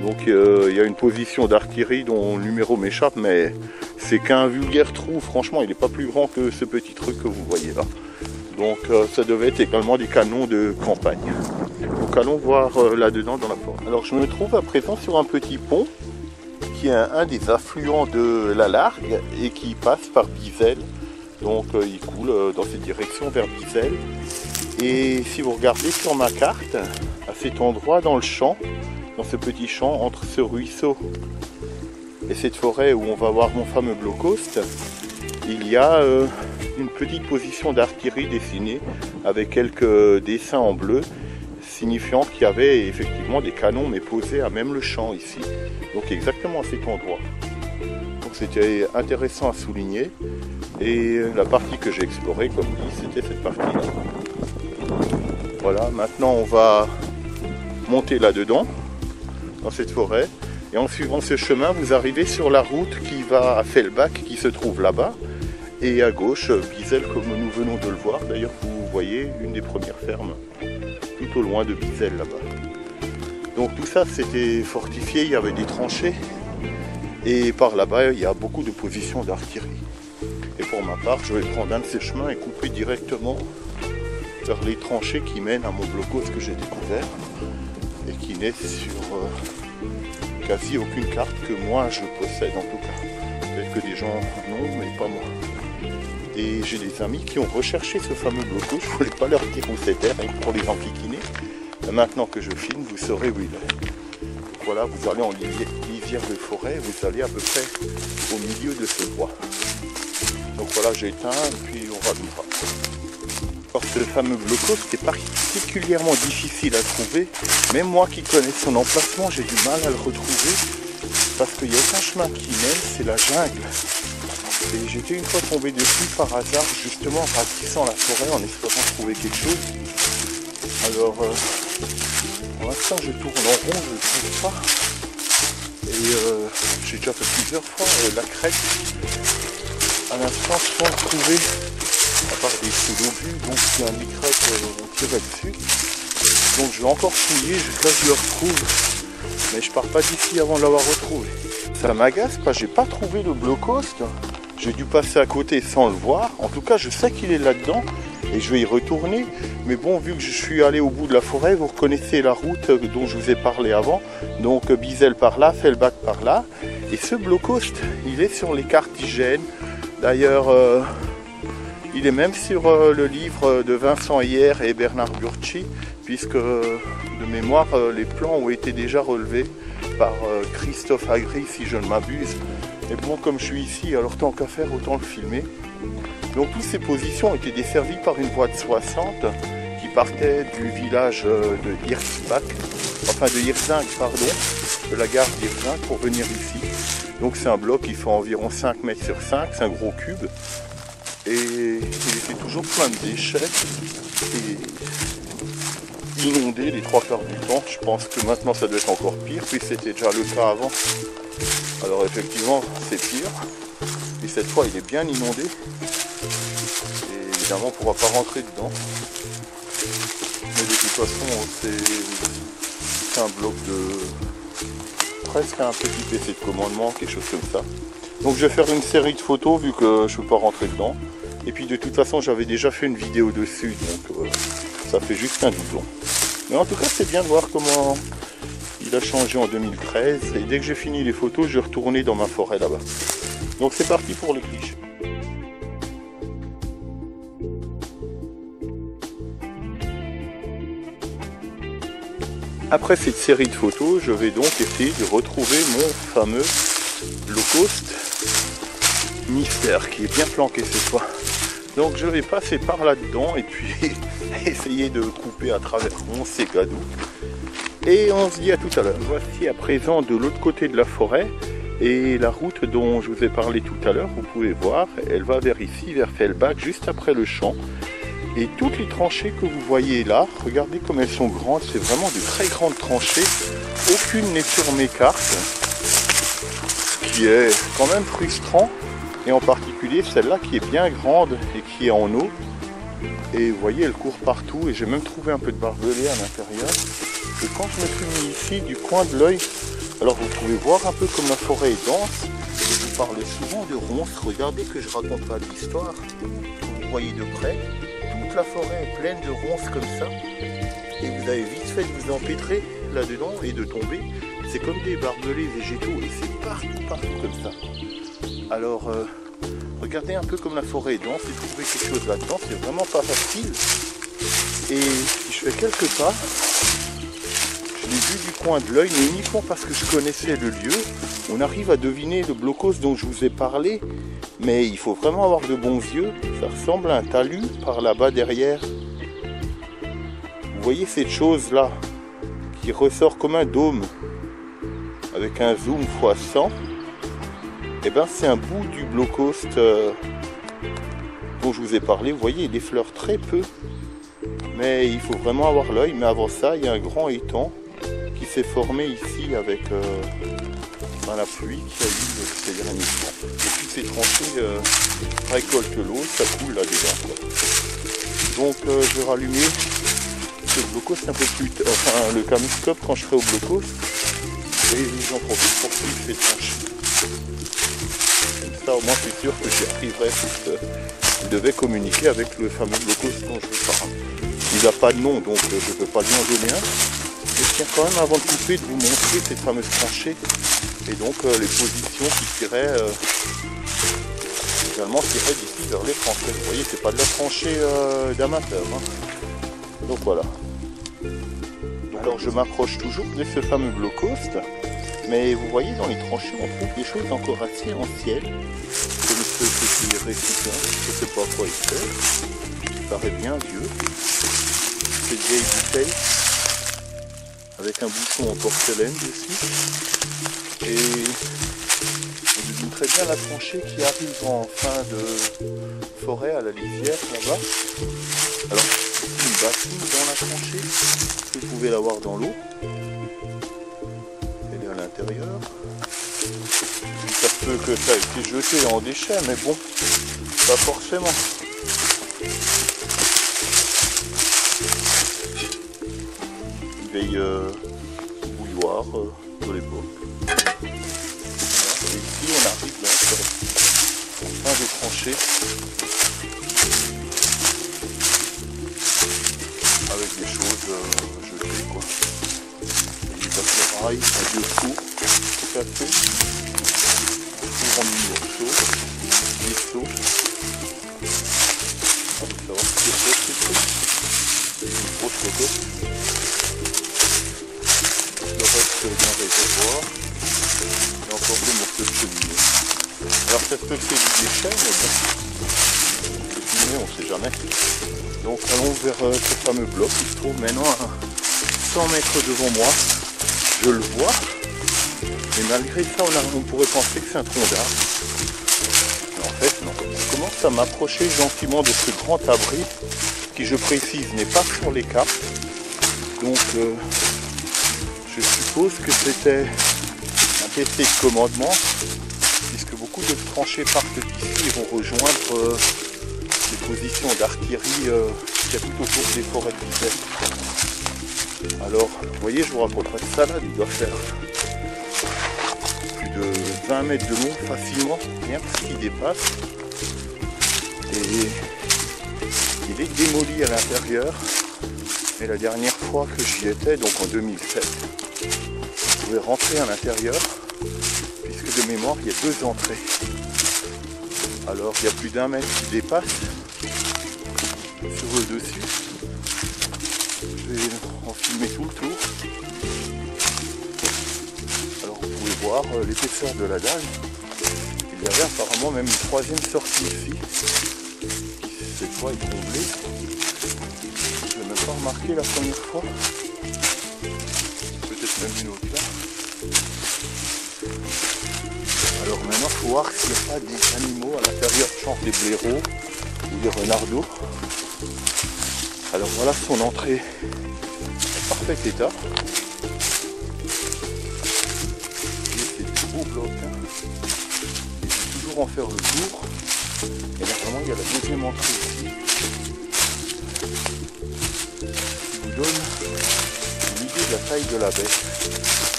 Donc il y a une position d'artillerie dont le numéro m'échappe, mais c'est qu'un vulgaire trou, franchement il n'est pas plus grand que ce petit truc que vous voyez là. Donc ça devait être également des canons de campagne. Donc allons voir là-dedans dans la forêt. Alors je me trouve à présent sur un petit pont, qui est un des affluents de la Largue et qui passe par Bizel. Donc il coule dans cette direction vers Bizel. Et si vous regardez sur ma carte, à cet endroit dans le champ, dans ce petit champ entre ce ruisseau et cette forêt où on va voir mon fameux blocos, il y a une petite position d'artillerie dessinée avec quelques dessins en bleu signifiant qu'il y avait effectivement des canons mais posés à même le champ ici. Donc exactement à cet endroit. Donc c'était intéressant à souligner. Et la partie que j'ai explorée, comme dit, c'était cette partie-là. Voilà, maintenant on va monter là-dedans, dans cette forêt. Et en suivant ce chemin, vous arrivez sur la route qui va à Fellbach, qui se trouve là-bas. Et à gauche, Bizel, comme nous venons de le voir. D'ailleurs, vous voyez une des premières fermes, tout au loin de Bizel là-bas. Donc tout ça c'était fortifié, il y avait des tranchées. Et par là-bas, il y a beaucoup de positions d'artillerie. Et pour ma part, je vais prendre un de ces chemins et couper directement vers les tranchées qui mènent à mon blocos que j'ai découvert et qui n'est sur quasi aucune carte que moi je possède en tout cas. Peut-être que des gens non, mais pas moi. Et j'ai des amis qui ont recherché ce fameux blocos, je ne voulais pas leur dire où c'était, rien que pour les enquiquiner. Maintenant que je filme, vous saurez où il est. Voilà, vous allez en lisière de forêt, vous allez à peu près au milieu de ce bois. Donc voilà, j'éteins et puis on rallumera. Alors ce fameux blocos est particulièrement difficile à trouver. Même moi qui connais son emplacement, j'ai du mal à le retrouver parce qu'il n'y a aucun chemin qui mène, c'est la jungle. Et j'étais une fois tombé dessus par hasard, justement en ratissant la forêt en espérant trouver quelque chose. Alors, pour l'instant je tourne en rond, je ne le trouve pas. Et j'ai déjà fait plusieurs fois la crête. À l'instant, sans le trouver, à part des trous d'obus, donc il y a un micrète, on tirait dessus. Donc je vais encore fouiller jusqu'à ce que je le retrouve. Mais je pars pas d'ici avant de l'avoir retrouvé. Ça m'agace parce que j'ai pas trouvé le blocos. J'ai dû passer à côté sans le voir. En tout cas, je sais qu'il est là-dedans et je vais y retourner. Mais bon, vu que je suis allé au bout de la forêt, vous reconnaissez la route dont je vous ai parlé avant. Donc Bizel par là, Fellbach par là. Et ce blocos, il est sur les cartes IGN. D'ailleurs, il est même sur le livre de Vincent Hier et Bernard Burchi, puisque de mémoire, les plans ont été déjà relevés par Christophe Agri, si je ne m'abuse. Et bon, comme je suis ici, alors tant qu'à faire, autant le filmer. Donc toutes ces positions étaient desservies par une voie de 60 qui partait du village de Hirzbach, enfin de Hirzing, pardon, de la gare d'Hirzing pour venir ici. Donc c'est un bloc qui fait environ 5 mètres sur 5, c'est un gros cube. Et il était toujours plein de déchets et inondé les 3 quarts du temps. Je pense que maintenant ça doit être encore pire, puis c'était déjà le cas avant. Alors effectivement c'est pire. Et cette fois il est bien inondé. Et évidemment on ne pourra pas rentrer dedans. Mais de toute façon c'est un bloc de presque un petit PC de commandement, quelque chose comme ça. Donc je vais faire une série de photos vu que je ne peux pas rentrer dedans. Et puis de toute façon j'avais déjà fait une vidéo dessus, donc ça fait juste un doublon. Mais en tout cas c'est bien de voir comment il a changé en 2013. Et dès que j'ai fini les photos, je vais retourner dans ma forêt là-bas. Donc c'est parti pour les clichés. Après cette série de photos, je vais donc essayer de retrouver mon fameux blocos mystère qui est bien planqué cette fois. Donc je vais passer par là-dedans et puis essayer de couper à travers ces cadeaux. Et on se dit à tout à l'heure. Voici à présent de l'autre côté de la forêt et la route dont je vous ai parlé tout à l'heure, vous pouvez voir, elle va vers ici, vers Fellbach, juste après le champ. Et toutes les tranchées que vous voyez là, regardez comme elles sont grandes, c'est vraiment de très grandes tranchées. Aucune n'est sur mes cartes, ce qui est quand même frustrant. Et en particulier celle-là qui est bien grande et qui est en eau. Et vous voyez, elle court partout et j'ai même trouvé un peu de barbelé à l'intérieur. Et quand je me suis mis ici du coin de l'œil, alors vous pouvez voir un peu comme la forêt est dense. Je vous parlais souvent de ronces, regardez que je raconte pas l'histoire. Vous voyez de près. Toute la forêt est pleine de ronces comme ça et vous avez vite fait de vous empêtrer là-dedans et de tomber. C'est comme des barbelés végétaux et c'est partout comme ça. Alors regardez un peu comme la forêt est dense et trouver quelque chose là-dedans, c'est vraiment pas facile. Et si je fais quelques pas, je l'ai vu du coin de l'œil, mais uniquement parce que je connaissais le lieu. On arrive à deviner le blocos dont je vous ai parlé. Mais il faut vraiment avoir de bons yeux. Ça ressemble à un talus par là-bas derrière. Vous voyez cette chose là qui ressort comme un dôme avec un zoom x100. Et bien c'est un bout du blocos dont je vous ai parlé. Vous voyez, il effleure très peu. Mais il faut vraiment avoir l'œil. Mais avant ça, il y a un grand étang qui s'est formé ici avec la pluie qu'il y a eu ces derniers temps. Et toutes ces tranchées récoltent l'eau, ça coule là-dedans. Donc je vais rallumer le blocos un peu plus tard, enfin le caméscope quand je serai au blocos, et j'en profite pour suivre ces tranchées. Comme ça au moins c'est sûr que j'y arriverai, parce que je devais communiquer avec le fameux blocos dont je vous parle. Il n'a pas de nom, donc je ne peux pas lui en donner un. Mais je tiens quand même avant de couper de vous montrer ces fameuses tranchées et donc les positions qui tiraient également d'ici vers les Français. Vous voyez, c'est pas de la tranchée d'amateur. Hein. Donc voilà. Donc, alors je m'approche toujours de ce fameux blocos, mais vous voyez dans les tranchées on trouve des choses encore assez anciennes, comme ce petit récipient, je ne sais pas quoi il fait, qui paraît bien vieux. Cette vieille bouteille avec un bouchon en porcelaine dessus, et on devine très bien la tranchée qui arrive en fin de forêt à la lisière là-bas. Alors une bassine dans la tranchée, vous pouvez la voir dans l'eau, elle est à l'intérieur. Ça se peut que ça ait été jeté en déchets, mais bon, pas forcément. Vieille bouilloire de l'époque. Et ici on arrive là, en fin de tranchée, avec des choses jetées quoi. Des attirails, un vieux four, café, un four en mini-morceaux, des seaux. On va savoir ce que c'est une grosse cocotte. Le reste d'un réservoir et encore des morceaux de cheminée. Alors peut-être que c'est du déchet, mais bon, le cheminée on ne sait jamais. Donc allons vers ce fameux bloc qui se trouve maintenant à 100 mètres devant moi. Je le vois, mais malgré ça on pourrait penser que c'est un tronc d'arbre. Mais en fait non. Je commence à m'approcher gentiment de ce grand abri qui, je précise, n'est pas sur les cartes. Donc je suppose que c'était un PC de commandement, puisque beaucoup de tranchées partent d'ici et vont rejoindre les positions d'artillerie qu'il y a tout autour des forêts de Vizette. Alors, vous voyez, je vous raconterai de ça là, il doit faire plus de 20 mètres de long facilement, rien que ce qui dépasse. Et il est démoli à l'intérieur. Et la dernière fois que j'y étais, donc en 2007, je pouvais rentrer à l'intérieur, puisque de mémoire, il y a 2 entrées. Alors, il y a plus d'1 mètre qui dépasse sur le dessus. Je vais en filmer tout le tour. Alors, vous pouvez voir l'épaisseur de la dalle. Il y avait apparemment même une 3e sortie ici, qui cette fois est comblée. Je n'ai même pas remarqué la première fois. Peut-être même une autre là. Alors maintenant, il faut voir s'il n'y a pas des animaux à l'intérieur, genre des blaireaux ou des renardeaux. Alors voilà son entrée en parfait état. Et c'est des beaux blocs. Hein. Et je vais toujours en faire le tour. Et là vraiment, il y a la 2e entrée ici. Donne une idée de la taille de la baie.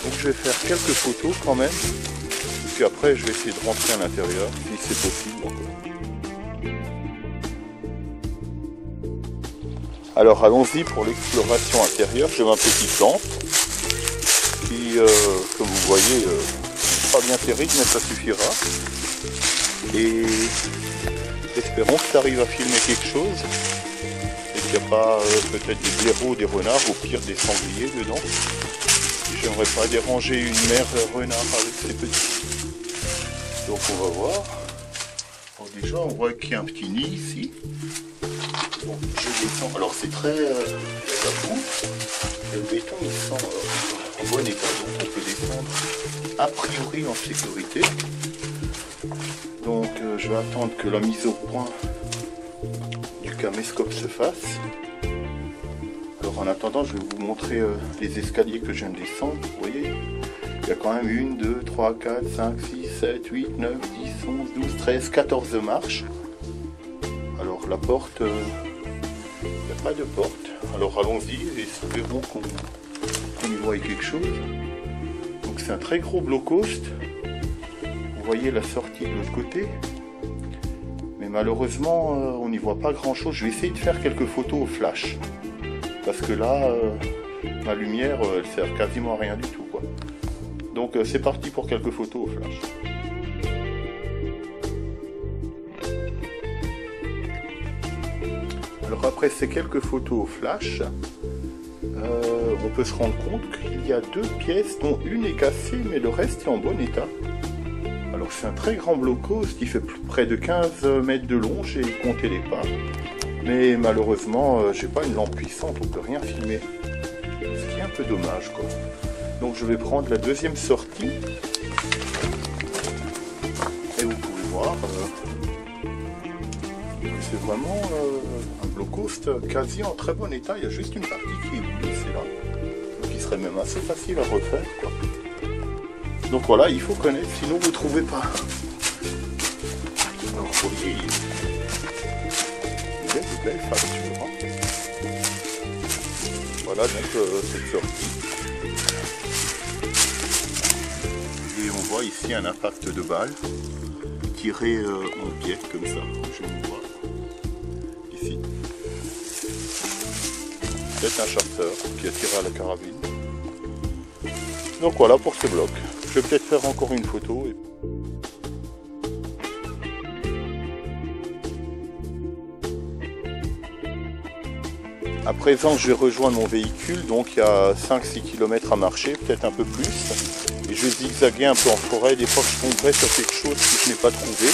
Donc je vais faire quelques photos quand même, puis après je vais essayer de rentrer à l'intérieur si c'est possible encore. Alors allons-y pour l'exploration intérieure. J'ai ma petite lampe qui, comme vous voyez, pas bien terrible, mais ça suffira. Et espérons que ça arrive à filmer quelque chose. Il n'y a pas peut-être des blaireaux, des renards, au pire des sangliers dedans. J'aimerais pas déranger une mère renard avec ses petits. Donc on va voir. Bon, déjà on voit qu'il y a un petit nid ici. Bon, je descends. Alors c'est très tabou. Et le béton il sent en bon état, donc on peut descendre a priori en sécurité. Donc je vais attendre que la mise au point du caméscope se fasse. Alors en attendant, je vais vous montrer les escaliers que je viens de descendre. Vous voyez, il y a quand même 1, 2, 3, 4, 5, 6, 7, 8, 9, 10, 11, 12, 13, 14 marches. Alors la porte, il n'y a pas de porte. Alors allons-y et espérons qu'on y voit quelque chose. Donc c'est un très gros bloc-host. Vous voyez la sortie de l'autre côté. Mais malheureusement, on n'y voit pas grand-chose. Je vais essayer de faire quelques photos au flash. Parce que là, ma lumière, elle sert quasiment à rien du tout, quoi. Donc c'est parti pour quelques photos au flash. Alors après ces quelques photos au flash, on peut se rendre compte qu'il y a 2 pièces dont une est cassée mais le reste est en bon état. Alors c'est un très grand bloc-host qui fait près de 15 mètres de long, j'ai compté les pas. Mais malheureusement j'ai pas une lampe puissante, on peut rien filmer. Ce qui est un peu dommage, quoi. Donc je vais prendre la deuxième sortie. Et vous pouvez voir c'est vraiment un bloc-host quasi en très bon état. Il y a juste une partie qui est glissée là, qui serait même assez facile à refaire, quoi. Donc voilà, il faut connaître, sinon vous ne trouvez pas. Alors vous voyez, il y a de belles factures, hein. Voilà donc cette sortie. Et on voit ici un impact de balle tiré en biais comme ça. Je vous vois ici. Peut-être un charter qui a tiré à la carabine. Donc voilà pour ce bloc. Je vais peut-être faire encore une photo. À présent, je vais rejoindre mon véhicule. Donc il y a 5-6 km à marcher, peut-être un peu plus. Et je vais zigzaguer un peu en forêt. Des fois, je tomberai sur quelque chose que je n'ai pas trouvé.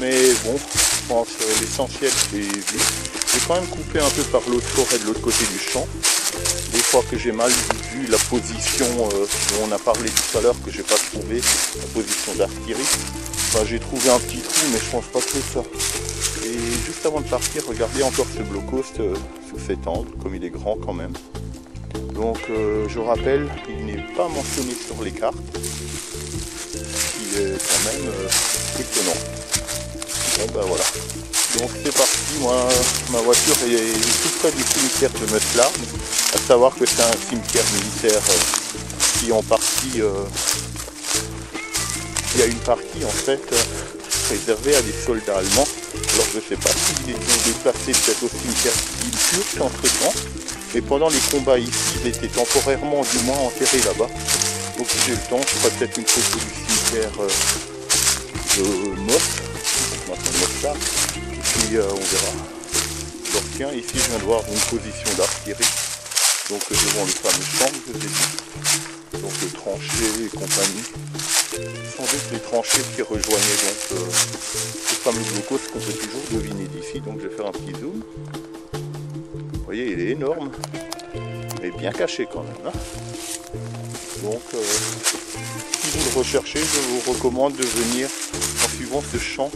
Mais bon, je pense que l'essentiel est vu. Je vais quand même couper un peu par l'autre forêt de l'autre côté du champ. Des fois que j'ai mal vu la position dont on a parlé tout à l'heure, que j'ai pas trouvé, la position d'artillerie. Enfin, j'ai trouvé un petit trou, mais je pense pas que c'est ça. Et juste avant de partir, regardez encore ce bloc-host sous cet angle, comme il est grand quand même. Donc je rappelle, il n'est pas mentionné sur les cartes, ce qui est quand même étonnant. Bon ben voilà. Donc c'est parti, moi ma voiture est tout près du cimetière de Meuslarn, à savoir que c'est un cimetière militaire qui en partie, il y a une partie en fait réservée à des soldats allemands. Alors je ne sais pas s'ils ont déplacé peut-être au cimetière civil turc entre temps, mais pendant les combats ici, ils étaient temporairement du moins enterrés là-bas. Donc si j'ai le temps, je ferai peut-être une photo du cimetière de Moss, Meuslarn. Et puis on verra. Alors tiens, ici je viens de voir une position d'artillerie, donc devant le fameux champ que je vous ai dit, donc le tranchée et compagnie. Sans doute les tranchées qui rejoignaient donc ce fameux bloc-host qu'on peut toujours deviner d'ici, donc je vais faire un petit zoom. Vous voyez, il est énorme, mais bien caché quand même, hein. Donc si vous le recherchez, je vous recommande de venir en suivant ce champ.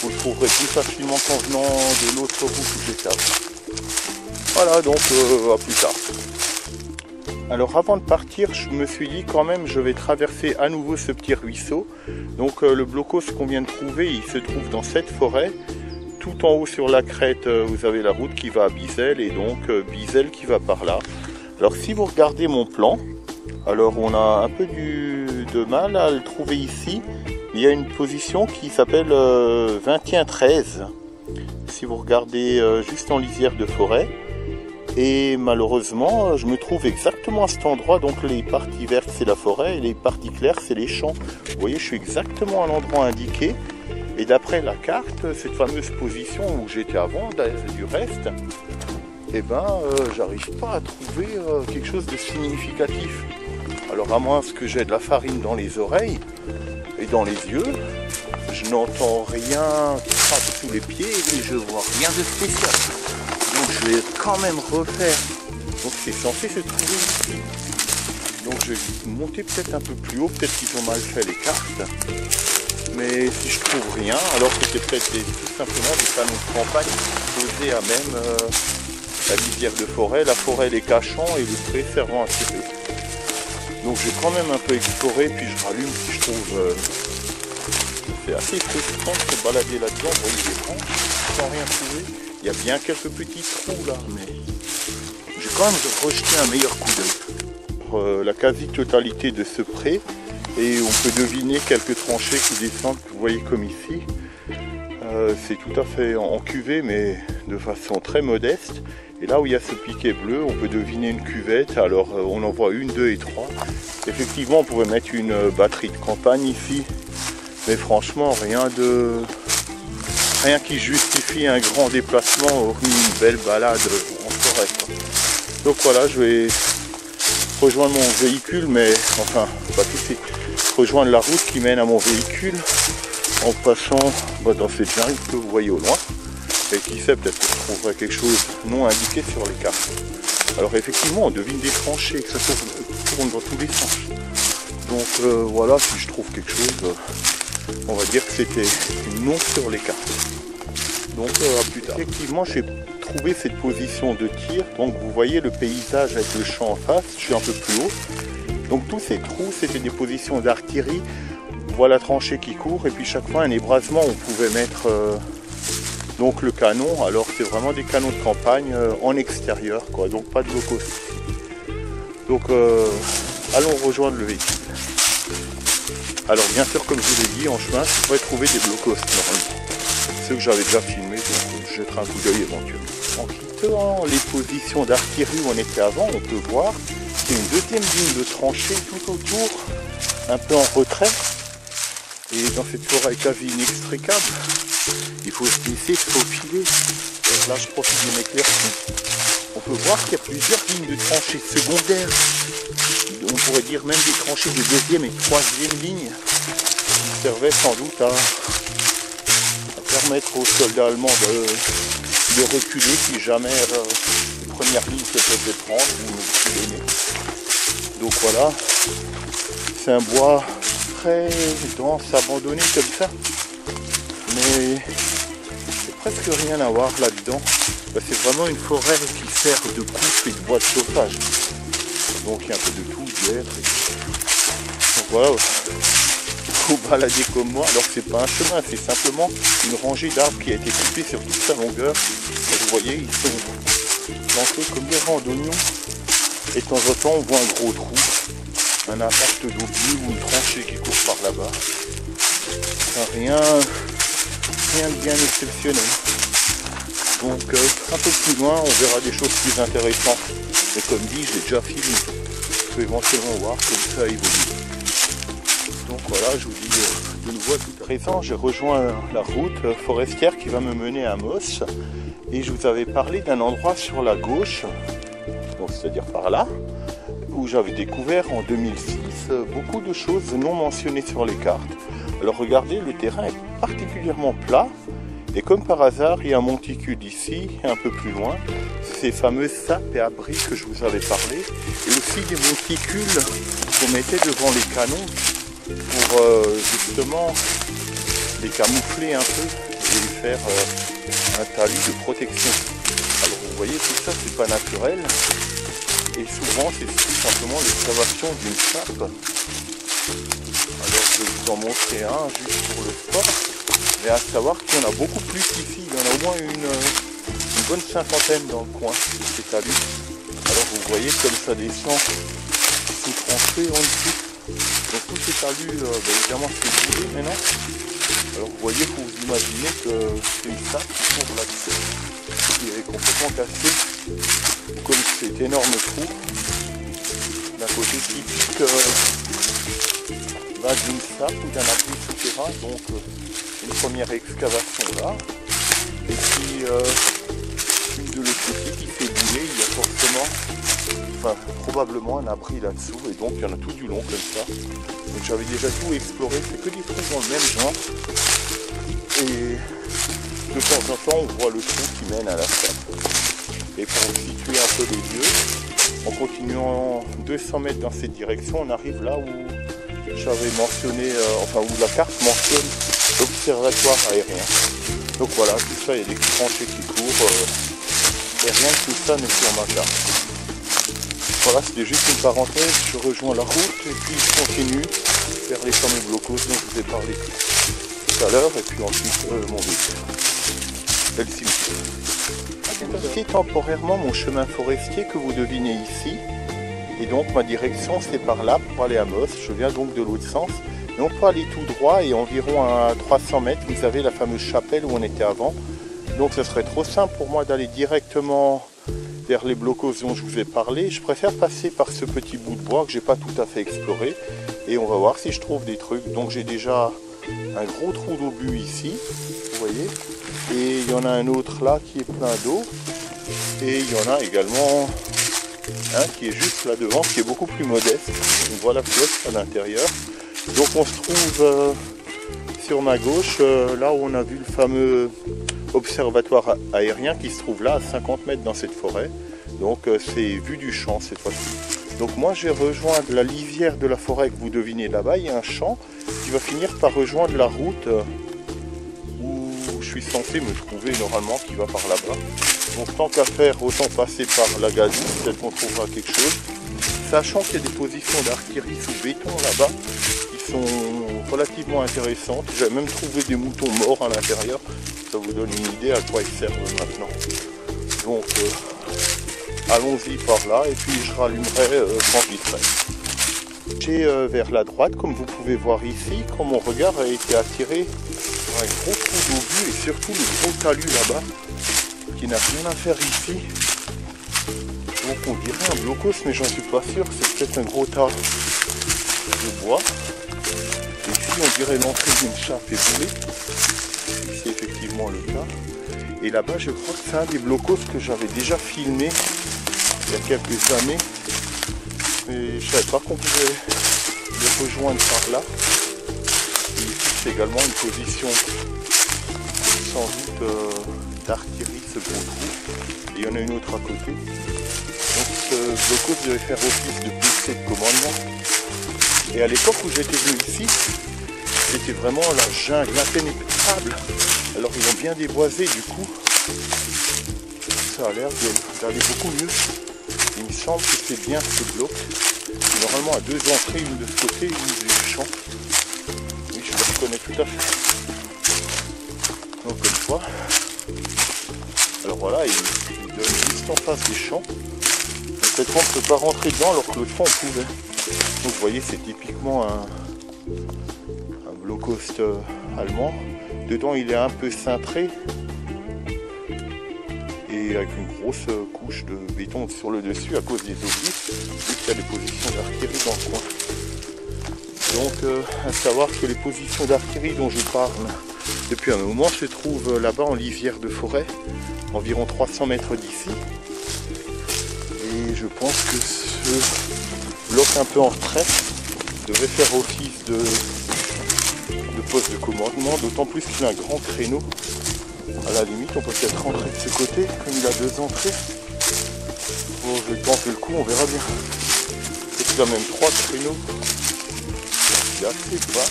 Vous le trouverez plus facilement qu'en venant de l'autre route où j'étais avant. Voilà, donc à plus tard. Alors avant de partir, je me suis dit quand même je vais traverser à nouveau ce petit ruisseau. Donc le bloc-host qu'on vient de trouver, il se trouve dans cette forêt. Tout en haut sur la crête, vous avez la route qui va à Bizel et donc Bizel qui va par là. Alors si vous regardez mon plan, alors on a un peu de mal à le trouver ici. Il y a une position qui s'appelle 21-13, si vous regardez juste en lisière de forêt. Et malheureusement, je me trouve exactement à cet endroit. Donc les parties vertes, c'est la forêt et les parties claires, c'est les champs. Vous voyez, je suis exactement à l'endroit indiqué. Et d'après la carte, cette fameuse position où j'étais avant, du reste, eh ben, j'arrive pas à trouver quelque chose de significatif. Alors à moins que j'ai de la farine dans les oreilles et dans les yeux, je n'entends rien qui frappe sous les pieds et je vois rien de spécial. Donc je vais quand même refaire. Donc c'est censé se trouver ici. Donc je vais monter peut-être un peu plus haut, peut-être qu'ils ont mal fait les cartes. Mais si je trouve rien, alors c'était peut-être tout simplement des panneaux de campagne posés à même la lisière de forêt, la forêt les cachant et les prés servant à tirer. Donc j'ai quand même un peu exploré, puis je rallume si je trouve... c'est assez frustrant de se balader là-dedans, vous voyez les branches, sans rien trouver. Il y a bien quelques petits trous là, mais j'ai quand même rejeté un meilleur coup d'œil. La quasi-totalité de ce pré, et on peut deviner quelques tranchées qui descendent, vous voyez comme ici. C'est tout à fait en cuvée, mais de façon très modeste. Et là où il y a ce piquet bleu, on peut deviner une cuvette. Alors on en voit 1, 2 et 3. Effectivement, on pourrait mettre une batterie de campagne ici, mais franchement, rien qui justifie un grand déplacement, hormis une belle balade en forêt, quoi. Donc voilà, je vais rejoindre mon véhicule, mais enfin, pas tout de suite. Rejoindre la route qui mène à mon véhicule en passant dans cette jungle que vous voyez au loin. Et qui sait, peut-être que je trouverai quelque chose non indiqué sur les cartes. Alors effectivement, on devine des tranchées, que ça tourne dans tous les sens. Donc voilà, si je trouve quelque chose, on va dire que c'était non sur les cartes. Donc à plus tard. Effectivement, j'ai trouvé cette position de tir. Donc vous voyez le paysage avec le champ en face, je suis un peu plus haut. Donc tous ces trous, c'était des positions d'artillerie. On voit la tranchée qui court, et puis chaque fois un ébrasement, on pouvait mettre donc le canon. Alors c'est vraiment des canons de campagne en extérieur, quoi, donc pas de locaux. Donc allons rejoindre le véhicule. Alors bien sûr, comme je vous l'ai dit, en chemin je pourrais trouver des blocos normalement. Ceux que j'avais déjà filmés, donc je jetterai un coup d'œil éventuellement. En quittant les positions d'artillerie où on était avant, on peut voir qu'il y a une deuxième ligne de tranchée tout autour, un peu en retrait. Et dans cette forêt quasi inextricable, il faut se glisser, se faufiler. Là je profite de m'éclaircir. On peut voir qu'il y a plusieurs lignes de tranchées secondaires. On pourrait dire même des tranchées de deuxième et troisième ligne qui servaient sans doute à permettre aux soldats allemands de reculer si jamais les premières lignes se faisaient prendre ou nous donner. Donc voilà, c'est un bois très dense, abandonné comme ça, mais il n'y a presque rien à voir là-dedans. C'est vraiment une forêt qui sert de coupe et de bois de chauffage. Donc il y a un peu de tout, d'être. Donc voilà, faut balader comme moi. Alors c'est pas un chemin, c'est simplement une rangée d'arbres qui a été coupée sur toute sa longueur. Et vous voyez, ils sont plantés comme des rangs d'oignons. Et de temps en temps, on voit un gros trou, un impact d'obus ou une tranchée qui court par là-bas. Rien de bien exceptionnel. Donc un peu plus loin, on verra des choses plus intéressantes. Mais comme dit, j'ai déjà filmé. On peut éventuellement voir comme ça évolue. Donc voilà, je vous dis de nouveau à tout présent, j'ai rejoint la route forestière qui va me mener à Moss. Et je vous avais parlé d'un endroit sur la gauche, donc c'est-à-dire par là, où j'avais découvert en 2006 beaucoup de choses non mentionnées sur les cartes. Alors regardez, le terrain est particulièrement plat. Et comme par hasard, il y a un monticule ici, et un peu plus loin, ces fameuses sapes et abris que je vous avais parlé, et aussi des monticules qu'on mettait devant les canons pour justement les camoufler un peu et les faire un talus de protection. Alors vous voyez, tout ça c'est pas naturel, et souvent c'est tout simplement l'excavation d'une sape. Alors je vais vous en montrer un juste pour le sport. Mais à savoir qu'il y en a beaucoup plus ici, il y en a au moins une bonne cinquantaine dans le coin de ces talus. Alors vous voyez comme ça descend sous tranchée en dessous. Donc tous ces talus, évidemment c'est boulé maintenant. Alors vous voyez, pour vous imaginer que c'est une sape qui court là-dessus, qui est complètement cassée, comme cet énorme trou. D'un côté typique d'une sape ou d'un abri souterrain, donc une première excavation là, et puis une de l'autre côté qui fait bouler, il y a forcément, probablement un abri là-dessous, et donc il y en a tout du long comme ça. Donc j'avais déjà tout exploré, c'est que des trous dans le même genre, et de temps en temps on voit le trou qui mène à la sape. Et pour situer un peu les lieux, en continuant 200 mètres dans cette direction, on arrive là où j'avais mentionné, où la carte mentionne l'observatoire aérien. Donc voilà, tout ça, il y a des tranchées qui courent, et rien de tout ça n'est sur ma carte. Voilà, c'était juste une parenthèse, je rejoins la route et puis je continue vers les fameux blocos dont je vous ai parlé tout à l'heure, et puis ensuite mon véhicule. Belle cimetière. C'est temporairement mon chemin forestier que vous devinez ici. Et donc ma direction c'est par là pour aller à Moss. Je viens donc de l'autre sens. Et on peut aller tout droit et environ à 300 mètres, vous avez la fameuse chapelle où on était avant. Donc ce serait trop simple pour moi d'aller directement vers les blocos dont je vous ai parlé. Je préfère passer par ce petit bout de bois que j'ai pas tout à fait exploré. Et on va voir si je trouve des trucs. Donc j'ai déjà un gros trou d'obus ici, vous voyez. Et il y en a un autre là qui est plein d'eau. Et il y en a également un qui est juste là devant, qui est beaucoup plus modeste. On voit la flotte à l'intérieur. Donc on se trouve sur ma gauche, là où on a vu le fameux observatoire aérien qui se trouve là à 50 mètres dans cette forêt. Donc c'est vue du champ cette fois-ci. Donc moi j'ai rejoint la lisière de la forêt que vous devinez là-bas. Il y a un champ qui va finir par rejoindre la route où je suis censé me trouver normalement, qui va par là-bas. Donc tant qu'à faire, autant passer par la gadoue, peut-être qu'on trouvera quelque chose. Sachant qu'il y a des positions d'artillerie sous béton là-bas qui sont relativement intéressantes. J'ai même trouvé des moutons morts à l'intérieur. Ça vous donne une idée à quoi ils servent maintenant. Donc allons-y par là et puis je rallumerai quand j'y serai. J'ai vers la droite, comme vous pouvez voir ici, quand mon regard a été attiré par un gros trou d'obus et surtout le gros talus là-bas qui n'a rien à faire ici. Donc on dirait un blocos, mais j'en suis pas sûr, c'est peut-être un gros tas de bois. Et ici on dirait l'entrée d'une chape éboulée. C'est effectivement le cas. Et là-bas je crois que c'est un des blocos que j'avais déjà filmé il y a quelques années. Mais je savais pas qu'on pouvait les rejoindre par là. Et ici c'est également une position sans doute d'artillerie, ce gros trou. Et il y en a une autre à côté. Donc ce blocos devait faire office de PC de commandement. Et à l'époque où j'étais venu ici, c'était vraiment la jungle impénétrable. Alors ils ont bien déboisé du coup. Ça a l'air d'aller beaucoup mieux. Il me semble que c'est bien ce bloc. Normalement à deux entrées, une de ce côté et une du champ. Oui, je le reconnais tout à fait. Donc comme fois. Alors voilà, il donne juste en face des champs. Peut-être qu'on ne peut pas rentrer dedans alors que le fond on pouvait. Donc vous voyez, c'est typiquement un blocos allemand. Dedans il est un peu cintré et avec une grosse couche de béton sur le dessus à cause des obus, vu qu'il y a des positions d'artillerie dans le coin. Donc à savoir que les positions d'artillerie dont je parle depuis un moment se trouvent là-bas en lisière de forêt, environ 300 mètres d'ici. Et je pense que ce bloc un peu en retrait devrait faire office de poste de commandement, d'autant plus qu'il a un grand créneau. À la limite, on peut peut-être rentrer de ce côté, comme il a deux entrées. Bon, je vais tenter le coup, on verra bien. Peut-être qu'il a même trois créneaux. Il est assez bas.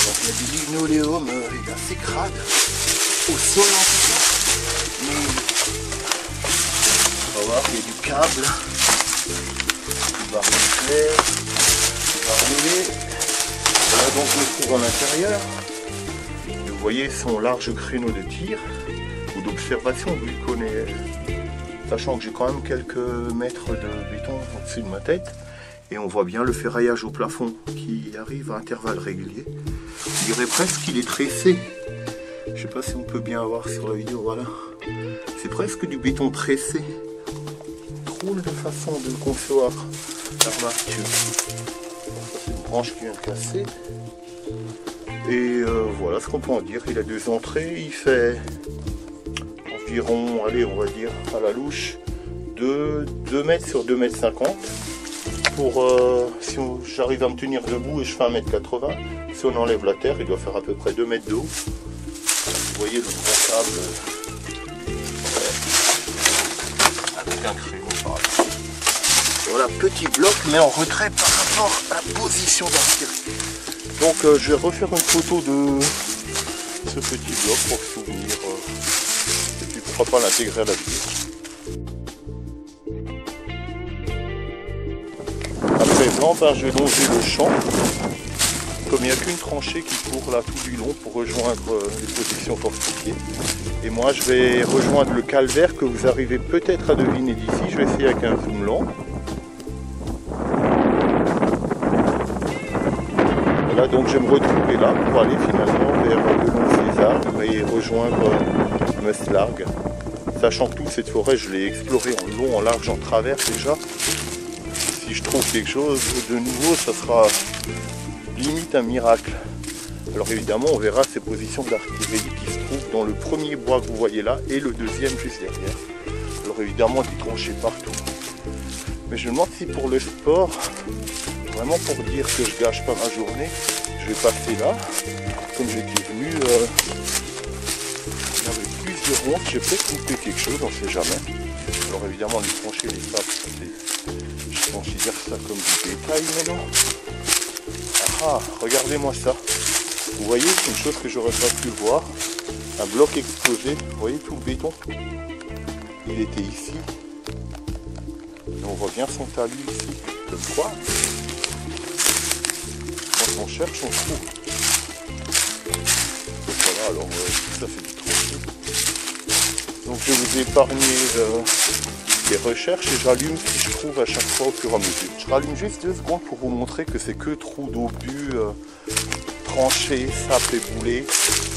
Donc il y a du linoléum, il est assez crade. Au sol en tout cas. Mais on va voir, il y a du câble. Du barreau clair. Du barreau. Voilà donc le trou à l'intérieur. Vous voyez son large créneau de tir ou d'observation, vous le connaissez, sachant que j'ai quand même quelques mètres de béton au-dessus de ma tête et on voit bien le ferraillage au plafond qui arrive à intervalles réguliers. On dirait presque qu'il est tressé. Je sais pas si on peut bien voir sur la vidéo, voilà. C'est presque du béton tressé. Drôle de façon de concevoir l'armature. C'est une branche qui vient de casser. Et voilà ce qu'on peut en dire. Il a deux entrées, il fait environ, allez on va dire à la louche, 2 mètres sur 2 mètres 50. Pour si j'arrive à me tenir debout et je fais 1m80, si on enlève la terre, il doit faire à peu près 2 mètres de haut. Vous voyez le gros câble avec un créneau par là. Voilà, petit bloc mais en retrait par rapport à la position d'artillerie. Donc je vais refaire une photo de ce petit bloc pour le souvenir et puis pourquoi pas l'intégrer à la vidéo. À présent, je vais longer le champ comme il n'y a qu'une tranchée qui court là tout du long pour rejoindre les positions fortifiées. Et moi je vais rejoindre le calvaire que vous arrivez peut-être à deviner d'ici. Je vais essayer avec un zoom lent. Voilà, donc je vais me retrouver là pour aller finalement vers le Long César et rejoindre Meuslargues. Sachant que toute cette forêt, je l'ai explorée en long, en large, en travers déjà. Si je trouve quelque chose de nouveau, ça sera limite un miracle. Alors évidemment, on verra ces positions d'artillerie qui se trouvent dans le premier bois que vous voyez là et le deuxième juste derrière. Alors évidemment, des tranchées partout. Mais je me demande si pour le sport, vraiment pour dire que je gâche pas ma journée, je vais passer là. Comme j'étais venu, il y avait plusieurs rondes, j'ai peut-être coupé quelque chose, on ne sait jamais. Alors évidemment, les tranchées, les sables, je considère ça comme du détail maintenant. Ah, regardez-moi ça. Vous voyez, c'est une chose que j'aurais pas pu voir. Un bloc explosé. Vous voyez tout le béton? Il était ici. Et on voit bien son talus ici. Comme quoi, quand on cherche, on trouve. Donc voilà, alors tout ça c'est du tranché. Donc je vais vous épargner les recherches et j'allume si je trouve à chaque fois au fur et à mesure. Je rallume juste 2 secondes pour vous montrer que c'est que trous d'obus, tranchés, sapes et boulets.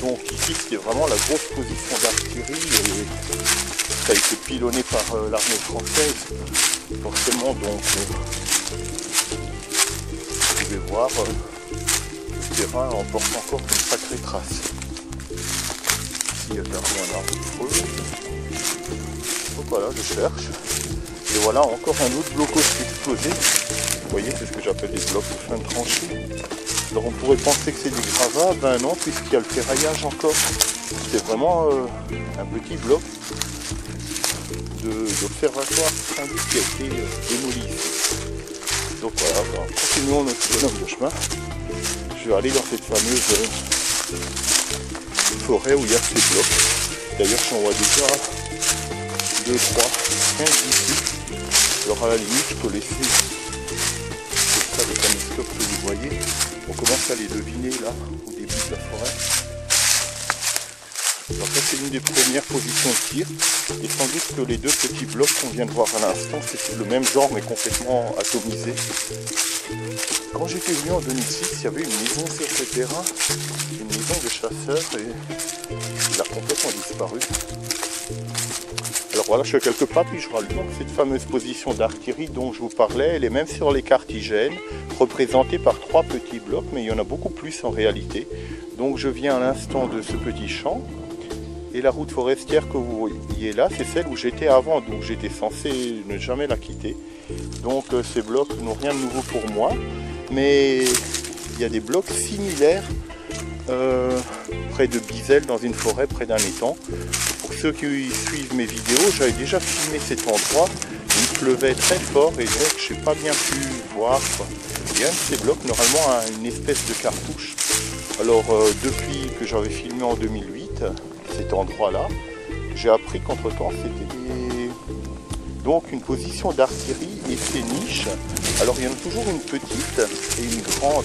Donc ici c'est vraiment la grosse position d'artillerie et ça a été pilonné par l'armée française. Forcément donc vous pouvez voir le terrain emporte encore une sacrée trace. Ici il y a carrément un arbre creux. Donc voilà, je cherche. Et voilà encore un autre bloc aussi explosé. Vous voyez, c'est ce que j'appelle des blocs de fin de tranchée. Alors on pourrait penser que c'est des gravats, ben non, puisqu'il y a le ferraillage encore. C'est vraiment un petit bloc d'observatoire qui a été démoli ici. Donc voilà, continuons notre bonhomme de chemin. Je vais aller dans cette fameuse forêt où il y a ces blocs. D'ailleurs j'en vois déjà 2, 3, 15 ici. Alors à la limite je peux laisser ça le caméscope que vous voyez. On commence à les deviner là au début de la forêt. Alors ça c'est une des premières positions de tir. Et sans doute que les 2 petits blocs qu'on vient de voir à l'instant, c'est le même genre mais complètement atomisé. Quand j'étais venu en 2006, il y avait une maison sur ce terrain, une maison de chasseurs et il a complètement disparu. Alors voilà, je suis à quelques pas, puis je rallume donc cette fameuse position d'artillerie dont je vous parlais. Elle est même sur les cartes IGN, représentée par 3 petits blocs, mais il y en a beaucoup plus en réalité. Donc je viens à l'instant de ce petit champ. Et la route forestière que vous voyez là, c'est celle où j'étais avant, donc j'étais censé ne jamais la quitter. Donc ces blocs n'ont rien de nouveau pour moi, mais il y a des blocs similaires près de Bizel, dans une forêt, près d'un étang. Pour ceux qui suivent mes vidéos, j'avais déjà filmé cet endroit, il pleuvait très fort et donc je n'ai pas bien pu voir. Et un de ces blocs, normalement, a une espèce de cartouche. Alors depuis que j'avais filmé en 2008, cet endroit-là, j'ai appris qu'entre-temps c'était donc une position d'artillerie et ces niches. Alors il y en a toujours une petite et une grande.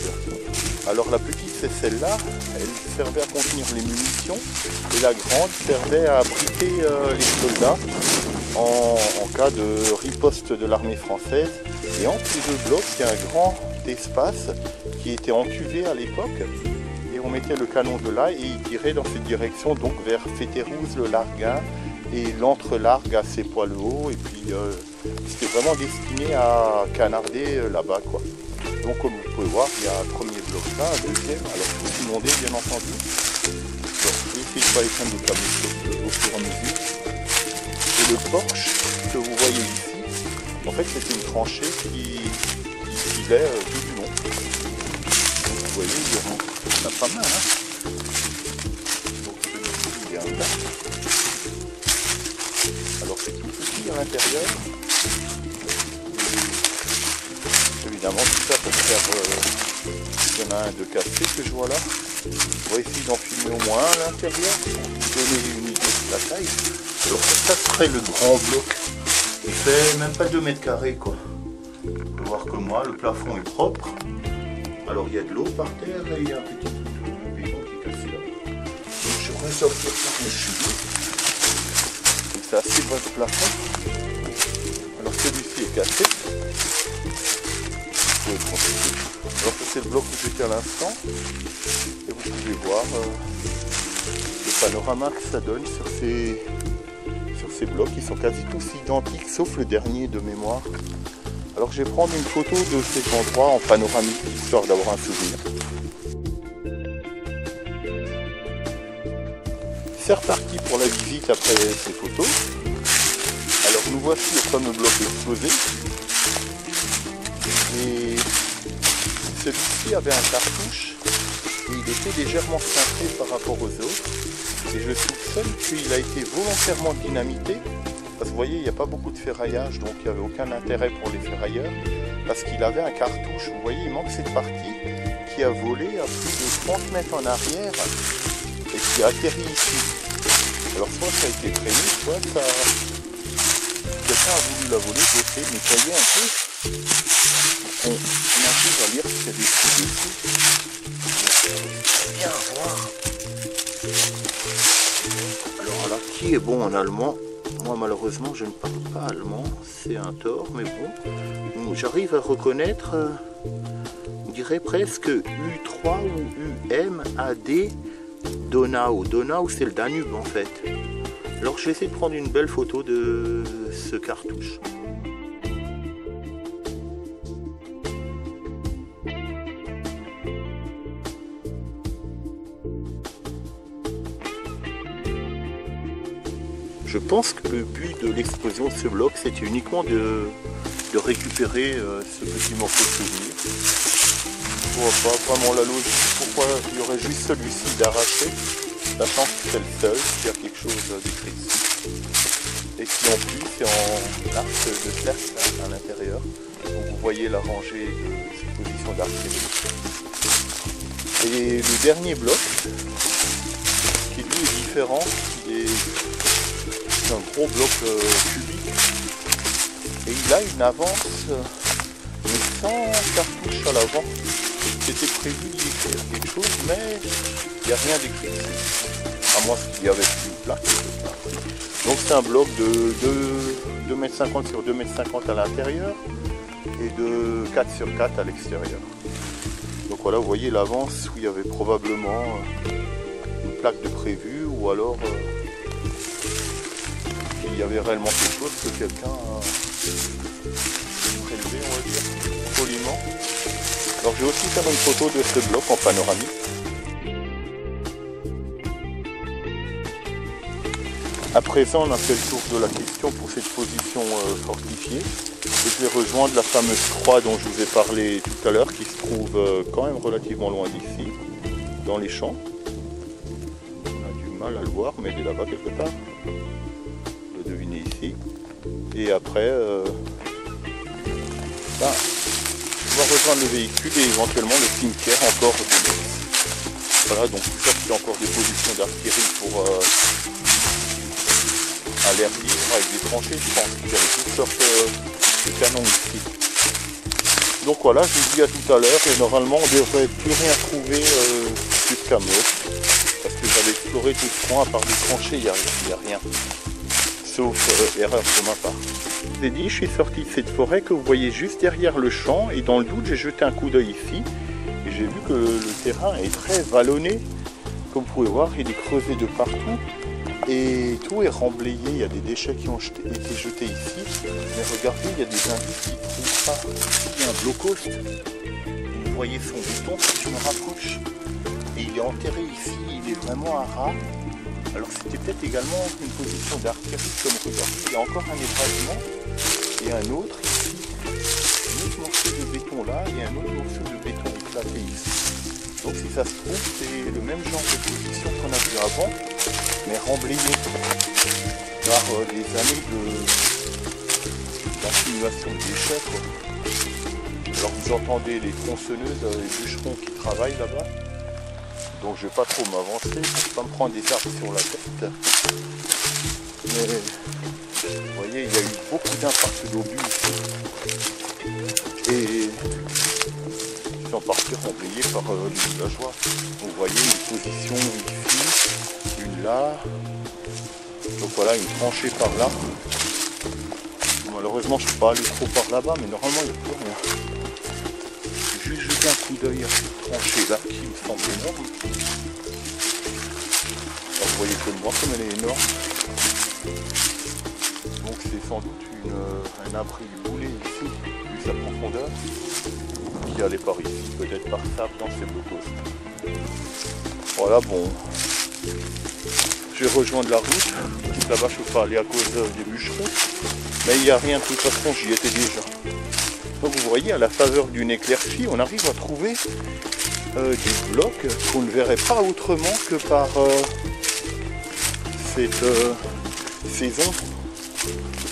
Alors la petite c'est celle-là, elle servait à contenir les munitions et la grande servait à abriter les soldats en cas de riposte de l'armée française. Et entre les 2 blocs, il y a un grand espace qui était entuvé à l'époque. On mettait le canon de là et il tirait dans cette direction, donc vers Fétérouze, le Larguin et l'Entre-Largue à ses poils hauts. Et puis c'était vraiment destiné à canarder là-bas, quoi. Donc comme vous pouvez voir, il y a un premier bloc là, un deuxième, alors tout inondé bien entendu. Donc je vais essayer de pas éteindre le caméscope au fur et à mesure. Et le porche que vous voyez ici, en fait c'est une tranchée qui filait tout du long. Donc, vous voyez, il y a pas mal, hein. Donc celui-ci est là. Alors c'est tout petit à l'intérieur. Évidemment tout ça pour faire il y en a un de cassé que je vois là. On va essayer d'en filmer au moins un à l'intérieur pour vous donner une idée de la taille. Alors ça serait le grand bloc. Il fait même pas 2 mètres carrés quoi. Vous pouvez voir que moi le plafond est propre. Alors il y a de l'eau par terre et il y a un petit bout de béton qui est cassé là. Donc je vais ressortir par le cheveux. C'est assez bas de plafond. Alors celui-ci est cassé. Faut être contrôlé. Alors ça c'est le bloc où j'étais à l'instant. Et vous pouvez voir le panorama que ça donne sur ces blocs qui sont quasi tous identiques sauf le dernier de mémoire. Alors je vais prendre une photo de cet endroit en panoramique histoire d'avoir un souvenir. C'est reparti pour la visite après ces photos. Alors nous voici au fameux bloc exposé. Et celui-ci avait un cartouche et il était légèrement cintré par rapport aux autres. Et je soupçonne qu'il a été volontairement dynamité. Parce que vous voyez, il n'y a pas beaucoup de ferraillage, donc il n'y avait aucun intérêt pour les ferrailleurs. Parce qu'il avait un cartouche, vous voyez, il manque cette partie qui a volé à plus de 30 mètres en arrière et qui a atterri ici. Alors soit ça a été traîné, soit ça... quelqu'un a voulu la voler, je sais, mais voyez un peu. On arrive à lire qu'il y a des trucs dessus. Bien voir. Alors là, qui est bon en allemand? Moi malheureusement je ne parle pas allemand, c'est un tort, mais bon, j'arrive à reconnaître, on dirait presque U3 ou UMAD Donau. Donau c'est le Danube en fait. Alors je vais essayer de prendre une belle photo de ce cartouche. Je pense que le but de l'explosion de ce bloc, c'était uniquement de récupérer ce petit morceau de souvenir. Je ne vois pas vraiment la logique pourquoi il y aurait juste celui-ci d'arraché, sachant que c'est le seul qui a quelque chose d'écrit ici. Et qui en plus est en arc de cercle à l'intérieur. Donc vous voyez la rangée de cette position d'artillerie. Et le dernier bloc, qui lui est différent, c'est un gros bloc cubique et il a une avance mais sans cartouche à l'avant. C'était prévu d'y écrire quelque chose mais il n'y a rien d'écrit ici, à moins qu'il y avait une plaque. Donc c'est un bloc de 2,50 m sur 2,50 m à l'intérieur et de 4 sur 4 à l'extérieur. Donc voilà, vous voyez l'avance où il y avait probablement une plaque de prévu ou alors il y avait réellement quelque chose que quelqu'un a prélevé, on va dire, poliment. Alors je vais aussi faire une photo de ce bloc en panoramique. À présent, on a fait le tour de la question pour cette position fortifiée. Et je vais rejoindre la fameuse croix dont je vous ai parlé tout à l'heure, qui se trouve quand même relativement loin d'ici, dans les champs. On a du mal à le voir, mais il est là-bas quelque part. Ici et après on va rejoindre le véhicule et éventuellement le cimetière encore de l'Est. Voilà, donc tout ça c'est encore des positions d'artillerie pour à l'air libre avec des tranchées. Je pense qu'il y avait toutes sortes de canons ici. Donc voilà, je vous dis à tout à l'heure et normalement on ne devrait plus rien trouver jusqu'à Meaux parce que j'avais exploré tout ce coin, à part des tranchées, il n'y a rien. Sauf erreur de ma part. Je vous ai dit, je suis sorti de cette forêt que vous voyez juste derrière le champ et dans le doute j'ai jeté un coup d'œil ici et j'ai vu que le terrain est très vallonné. Comme vous pouvez voir, il est creusé de partout et tout est remblayé. Il y a des déchets qui ont été jetés ici. Mais regardez, il y a des indices qui ne trouvent pas. Il y a un blocos. Vous voyez son béton si je me rapproche. Et il est enterré ici, il est vraiment à ras. Alors c'était peut-être également une position d'artillerie, comme regardez, il y a encore un écrasement et un autre ici, un autre morceau de béton là et un autre morceau de béton éclaté ici. Donc si ça se trouve, c'est le même genre de position qu'on a vu avant, mais remblayé par des années d'accumulation de déchets. Alors vous entendez les tronçonneuses, les bûcherons qui travaillent là-bas. Donc je ne vais pas trop m'avancer pour ne pas me prendre des arbres sur la tête. Mais vous voyez, il y a eu beaucoup d'impacts d'obus ici. Et qui en partie remblayés par les villageois. Vous voyez une position ici, une là. Donc voilà, une tranchée par là. Malheureusement, je ne peux pas aller trop par là-bas, mais normalement, il n'y a plus rien. J'ai juste jeté un coup d'œil à cette tranchée-là, qui me semble énorme. Alors, vous voyez comme moi, comme elle est énorme. Donc c'est sans doute un abri boulet ici, vu sa profondeur, qui allait par ici, peut-être par sable dans ces blocos. Voilà, bon. Je vais rejoindre la route, parce que là-bas je ne peux pas aller à cause des bûcherons. Mais il n'y a rien, de toute façon j'y étais déjà. Donc vous voyez, à la faveur d'une éclaircie, on arrive à trouver des blocs qu'on ne verrait pas autrement que par cette saison.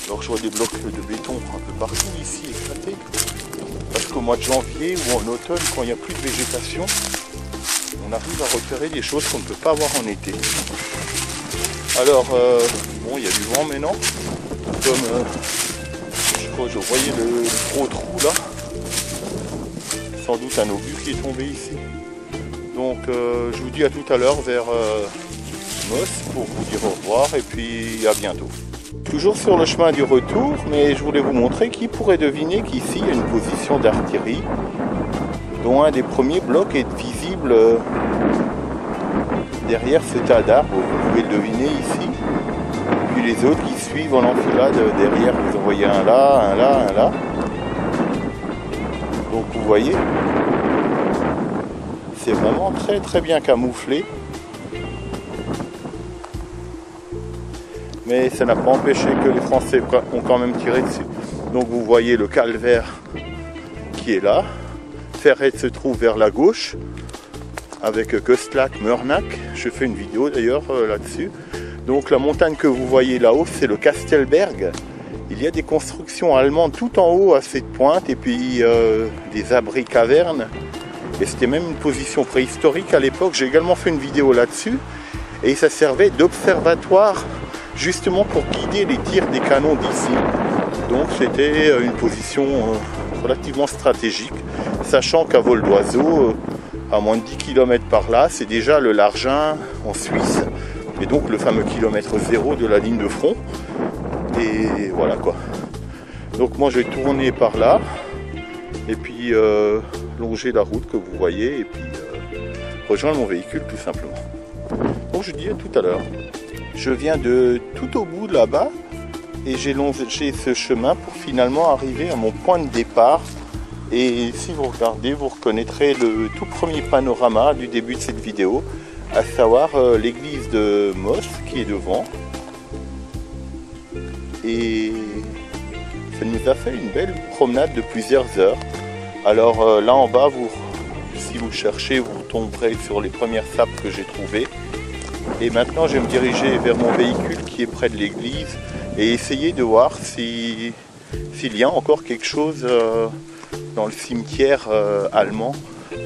Alors je vois des blocs de béton un peu partout ici éclatés. Parce qu'au mois de janvier ou en automne, quand il n'y a plus de végétation, on arrive à repérer des choses qu'on ne peut pas avoir en été. Alors, bon, il y a du vent maintenant. Comme je crois que je voyais le gros trou là. Sans doute un obus qui est tombé ici. Donc je vous dis à tout à l'heure vers Moss pour vous dire au revoir et puis à bientôt. Toujours sur le chemin du retour, mais je voulais vous montrer qui pourrait deviner qu'ici il y a une position d'artillerie dont un des premiers blocs est visible derrière ce tas d'arbres. Vous pouvez le deviner ici. Puis les autres qui suivent en enfilade derrière, vous en voyez un là, un là, un là. Donc vous voyez, c'est vraiment très très bien camouflé. Mais ça n'a pas empêché que les Français ont quand même tiré dessus. Donc vous voyez le calvaire qui est là. Ferret se trouve vers la gauche, avec Kostelak, Mørnak. Je fais une vidéo d'ailleurs là-dessus. Donc la montagne que vous voyez là-haut, c'est le Kastelberg. Il y a des constructions allemandes tout en haut à cette pointe, et puis des abris cavernes. Et c'était même une position préhistorique à l'époque. J'ai également fait une vidéo là-dessus. Et ça servait d'observatoire justement pour guider les tirs des canons d'ici. Donc c'était une position relativement stratégique, sachant qu'à vol d'oiseau, à moins de 10 km par là, c'est déjà le Largin en Suisse, et donc le fameux kilomètre zéro de la ligne de front. Et voilà quoi. Donc moi je vais tourner par là, et puis longer la route que vous voyez, et puis rejoindre mon véhicule tout simplement. Donc je dis à tout à l'heure. Je viens de tout au bout de là-bas et j'ai longé ce chemin pour finalement arriver à mon point de départ. Et si vous regardez, vous reconnaîtrez le tout premier panorama du début de cette vidéo, à savoir l'église de Moss qui est devant. Et ça nous a fait une belle promenade de plusieurs heures. Alors là en bas, si vous cherchez, vous tomberez sur les premières sapes que j'ai trouvées. Et maintenant je vais me diriger vers mon véhicule qui est près de l'église et essayer de voir s'il y a encore quelque chose dans le cimetière allemand.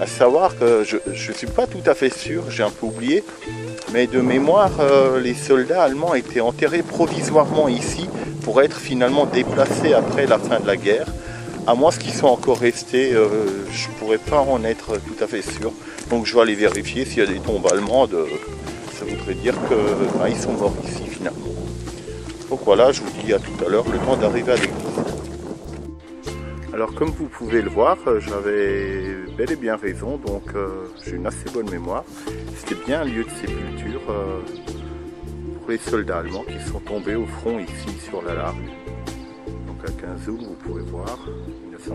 À savoir que je ne suis pas tout à fait sûr, j'ai un peu oublié, mais de mémoire les soldats allemands étaient enterrés provisoirement ici pour être finalement déplacés après la fin de la guerre. À moins qu'ils soient encore restés, je ne pourrais pas en être tout à fait sûr. Donc je vais aller vérifier s'il y a des tombes allemandes. Ça voudrait dire qu'ils sont morts ici finalement. Donc voilà, je vous dis à tout à l'heure, le temps d'arriver à l'église. Alors comme vous pouvez le voir, j'avais bel et bien raison, donc j'ai une assez bonne mémoire. C'était bien un lieu de sépulture pour les soldats allemands qui sont tombés au front ici sur la Largue. Donc avec un zoom, vous pouvez voir, 1914-1918.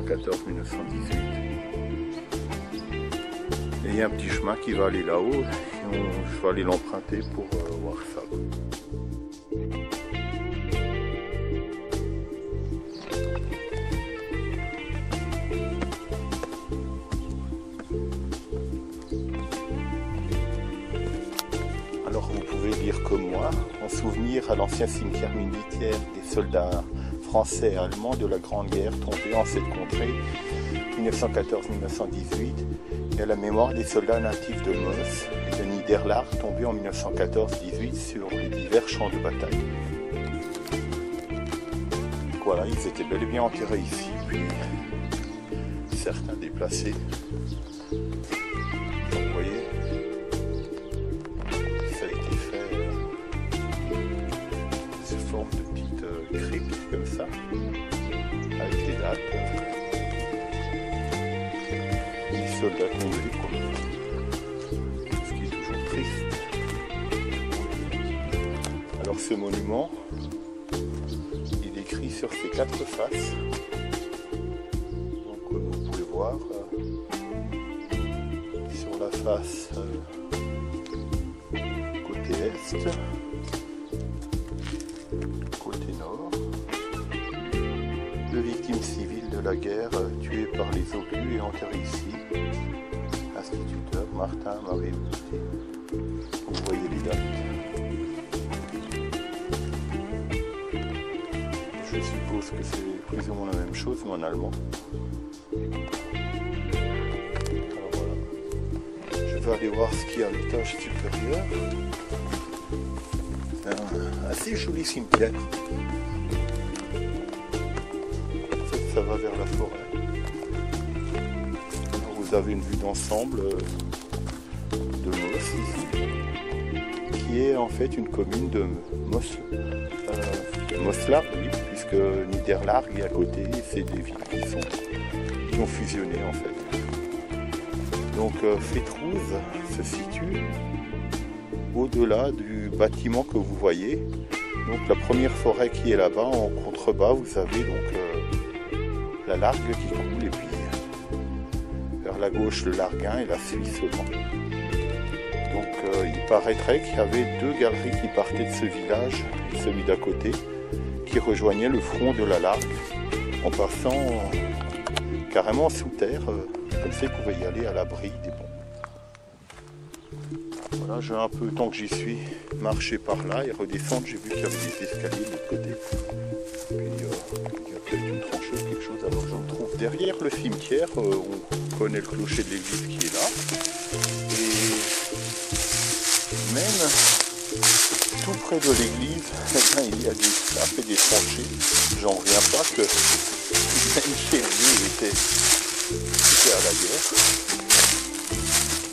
Et il y a un petit chemin qui va aller là-haut, je vais aller l'emprunter pour voir ça. Alors vous pouvez lire comme moi, en souvenir à l'ancien cimetière militaire des soldats français et allemands de la Grande Guerre tombés en cette contrée, 1914-1918, et à la mémoire des soldats natifs de Moss et de Niederlach tombés en 1914-18 sur les divers champs de bataille. Donc voilà, ils étaient bel et bien enterrés ici, puis certains déplacés. Vous voyez, ça a été fait sous forme de petites cryptes comme ça, avec les dates. Les soldats tombés, quoi. Ce qui est toujours triste. Alors ce monument, il est écrit sur ses 4 faces. Donc comme vous pouvez voir, sur la face côté est, côté nord, 2 victimes civiles de la guerre tuées par les obus et enterrées ici. Instituteur Martin Marie Boutet. Vous voyez les dates. Je suppose que c'est plus ou moins la même chose, mais en allemand. Alors voilà. Je vais aller voir ce qu'il y a à l'étage supérieur. C'est un assez joli cimetière. En fait, ça va vers la forêt. Alors, vous avez une vue d'ensemble de Moos ici, qui est en fait une commune de Moslar, oui, puisque Niederlarg est à côté, c'est des villes qui ont fusionné en fait. Donc Fétrouze se situe au-delà du bâtiment que vous voyez. Donc la première forêt qui est là-bas, en contrebas, vous avez donc la Largue qui coule, et puis vers la gauche le Larguin et la Suisse au vent. Donc il paraîtrait qu'il y avait 2 galeries qui partaient de ce village et celui d'à côté, qui rejoignait le front de la Largue en passant carrément sous terre, comme ça ils pouvaient y aller à l'abri des bombes. Voilà, j'ai un peu, tant que j'y suis, marché par là et redescendre, j'ai vu qu'il y avait des escaliers de l'autre côté. Puis il y a peut-être une tranchée ou quelque chose, alors je me trouve derrière le cimetière, on connaît le clocher de l'église qui est là. Et même tout près de l'église, il y a ça fait des tranchées. J'en reviens pas que même chez lui il était à la guerre.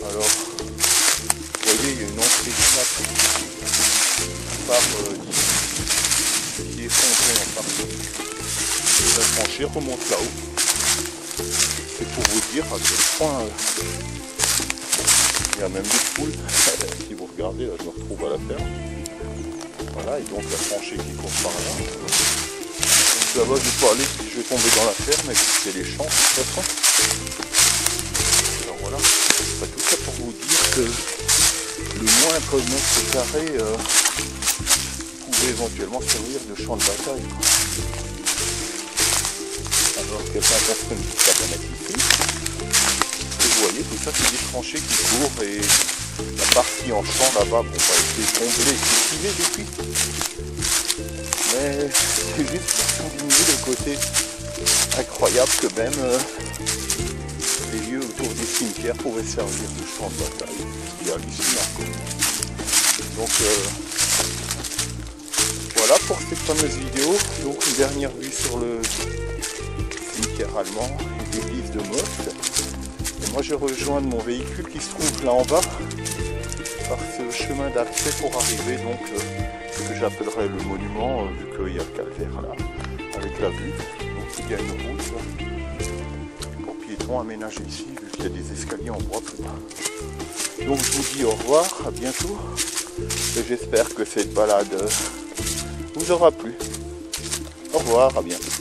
Alors, vous voyez, il y a une entrée de par qui est fondée en partie. La tranchée remonte là-haut. C'est pour vous dire à quel point il y a même des poules. Si vous regardez, là je me retrouve à la ferme. Voilà, et donc la tranchée qui court par là. Donc là-bas, je vais pas aller si je vais tomber dans la ferme et que c'est les champs de toute façon. Alors voilà, tout ça pour vous dire que le moindre mètre carré pouvait éventuellement servir de champ de bataille. Alors quelqu'un construit une petite cabane ici. Et vous voyez, tout ça c'est des tranchées qui courent et la partie en champ là-bas, bon, a été comblée et cultivée depuis. Mais c'est juste pour souligner le côté incroyable que même les lieux autour des cimetières pourraient servir de champ de bataille. C'est hallucinant. Donc voilà pour cette fameuse vidéo. Donc une dernière vue sur le cimetière allemand et l'église de Moos. Et moi je rejoins mon véhicule qui se trouve là en bas par ce chemin d'accès pour arriver donc ce que j'appellerais le monument, vu qu'il y a le calvaire là, avec la vue. Donc il y a une route pour piétons aménagée ici, vu qu'il y a des escaliers en bois plus bas. Donc je vous dis au revoir, à bientôt, et j'espère que cette balade vous aura plu. Au revoir, à bientôt.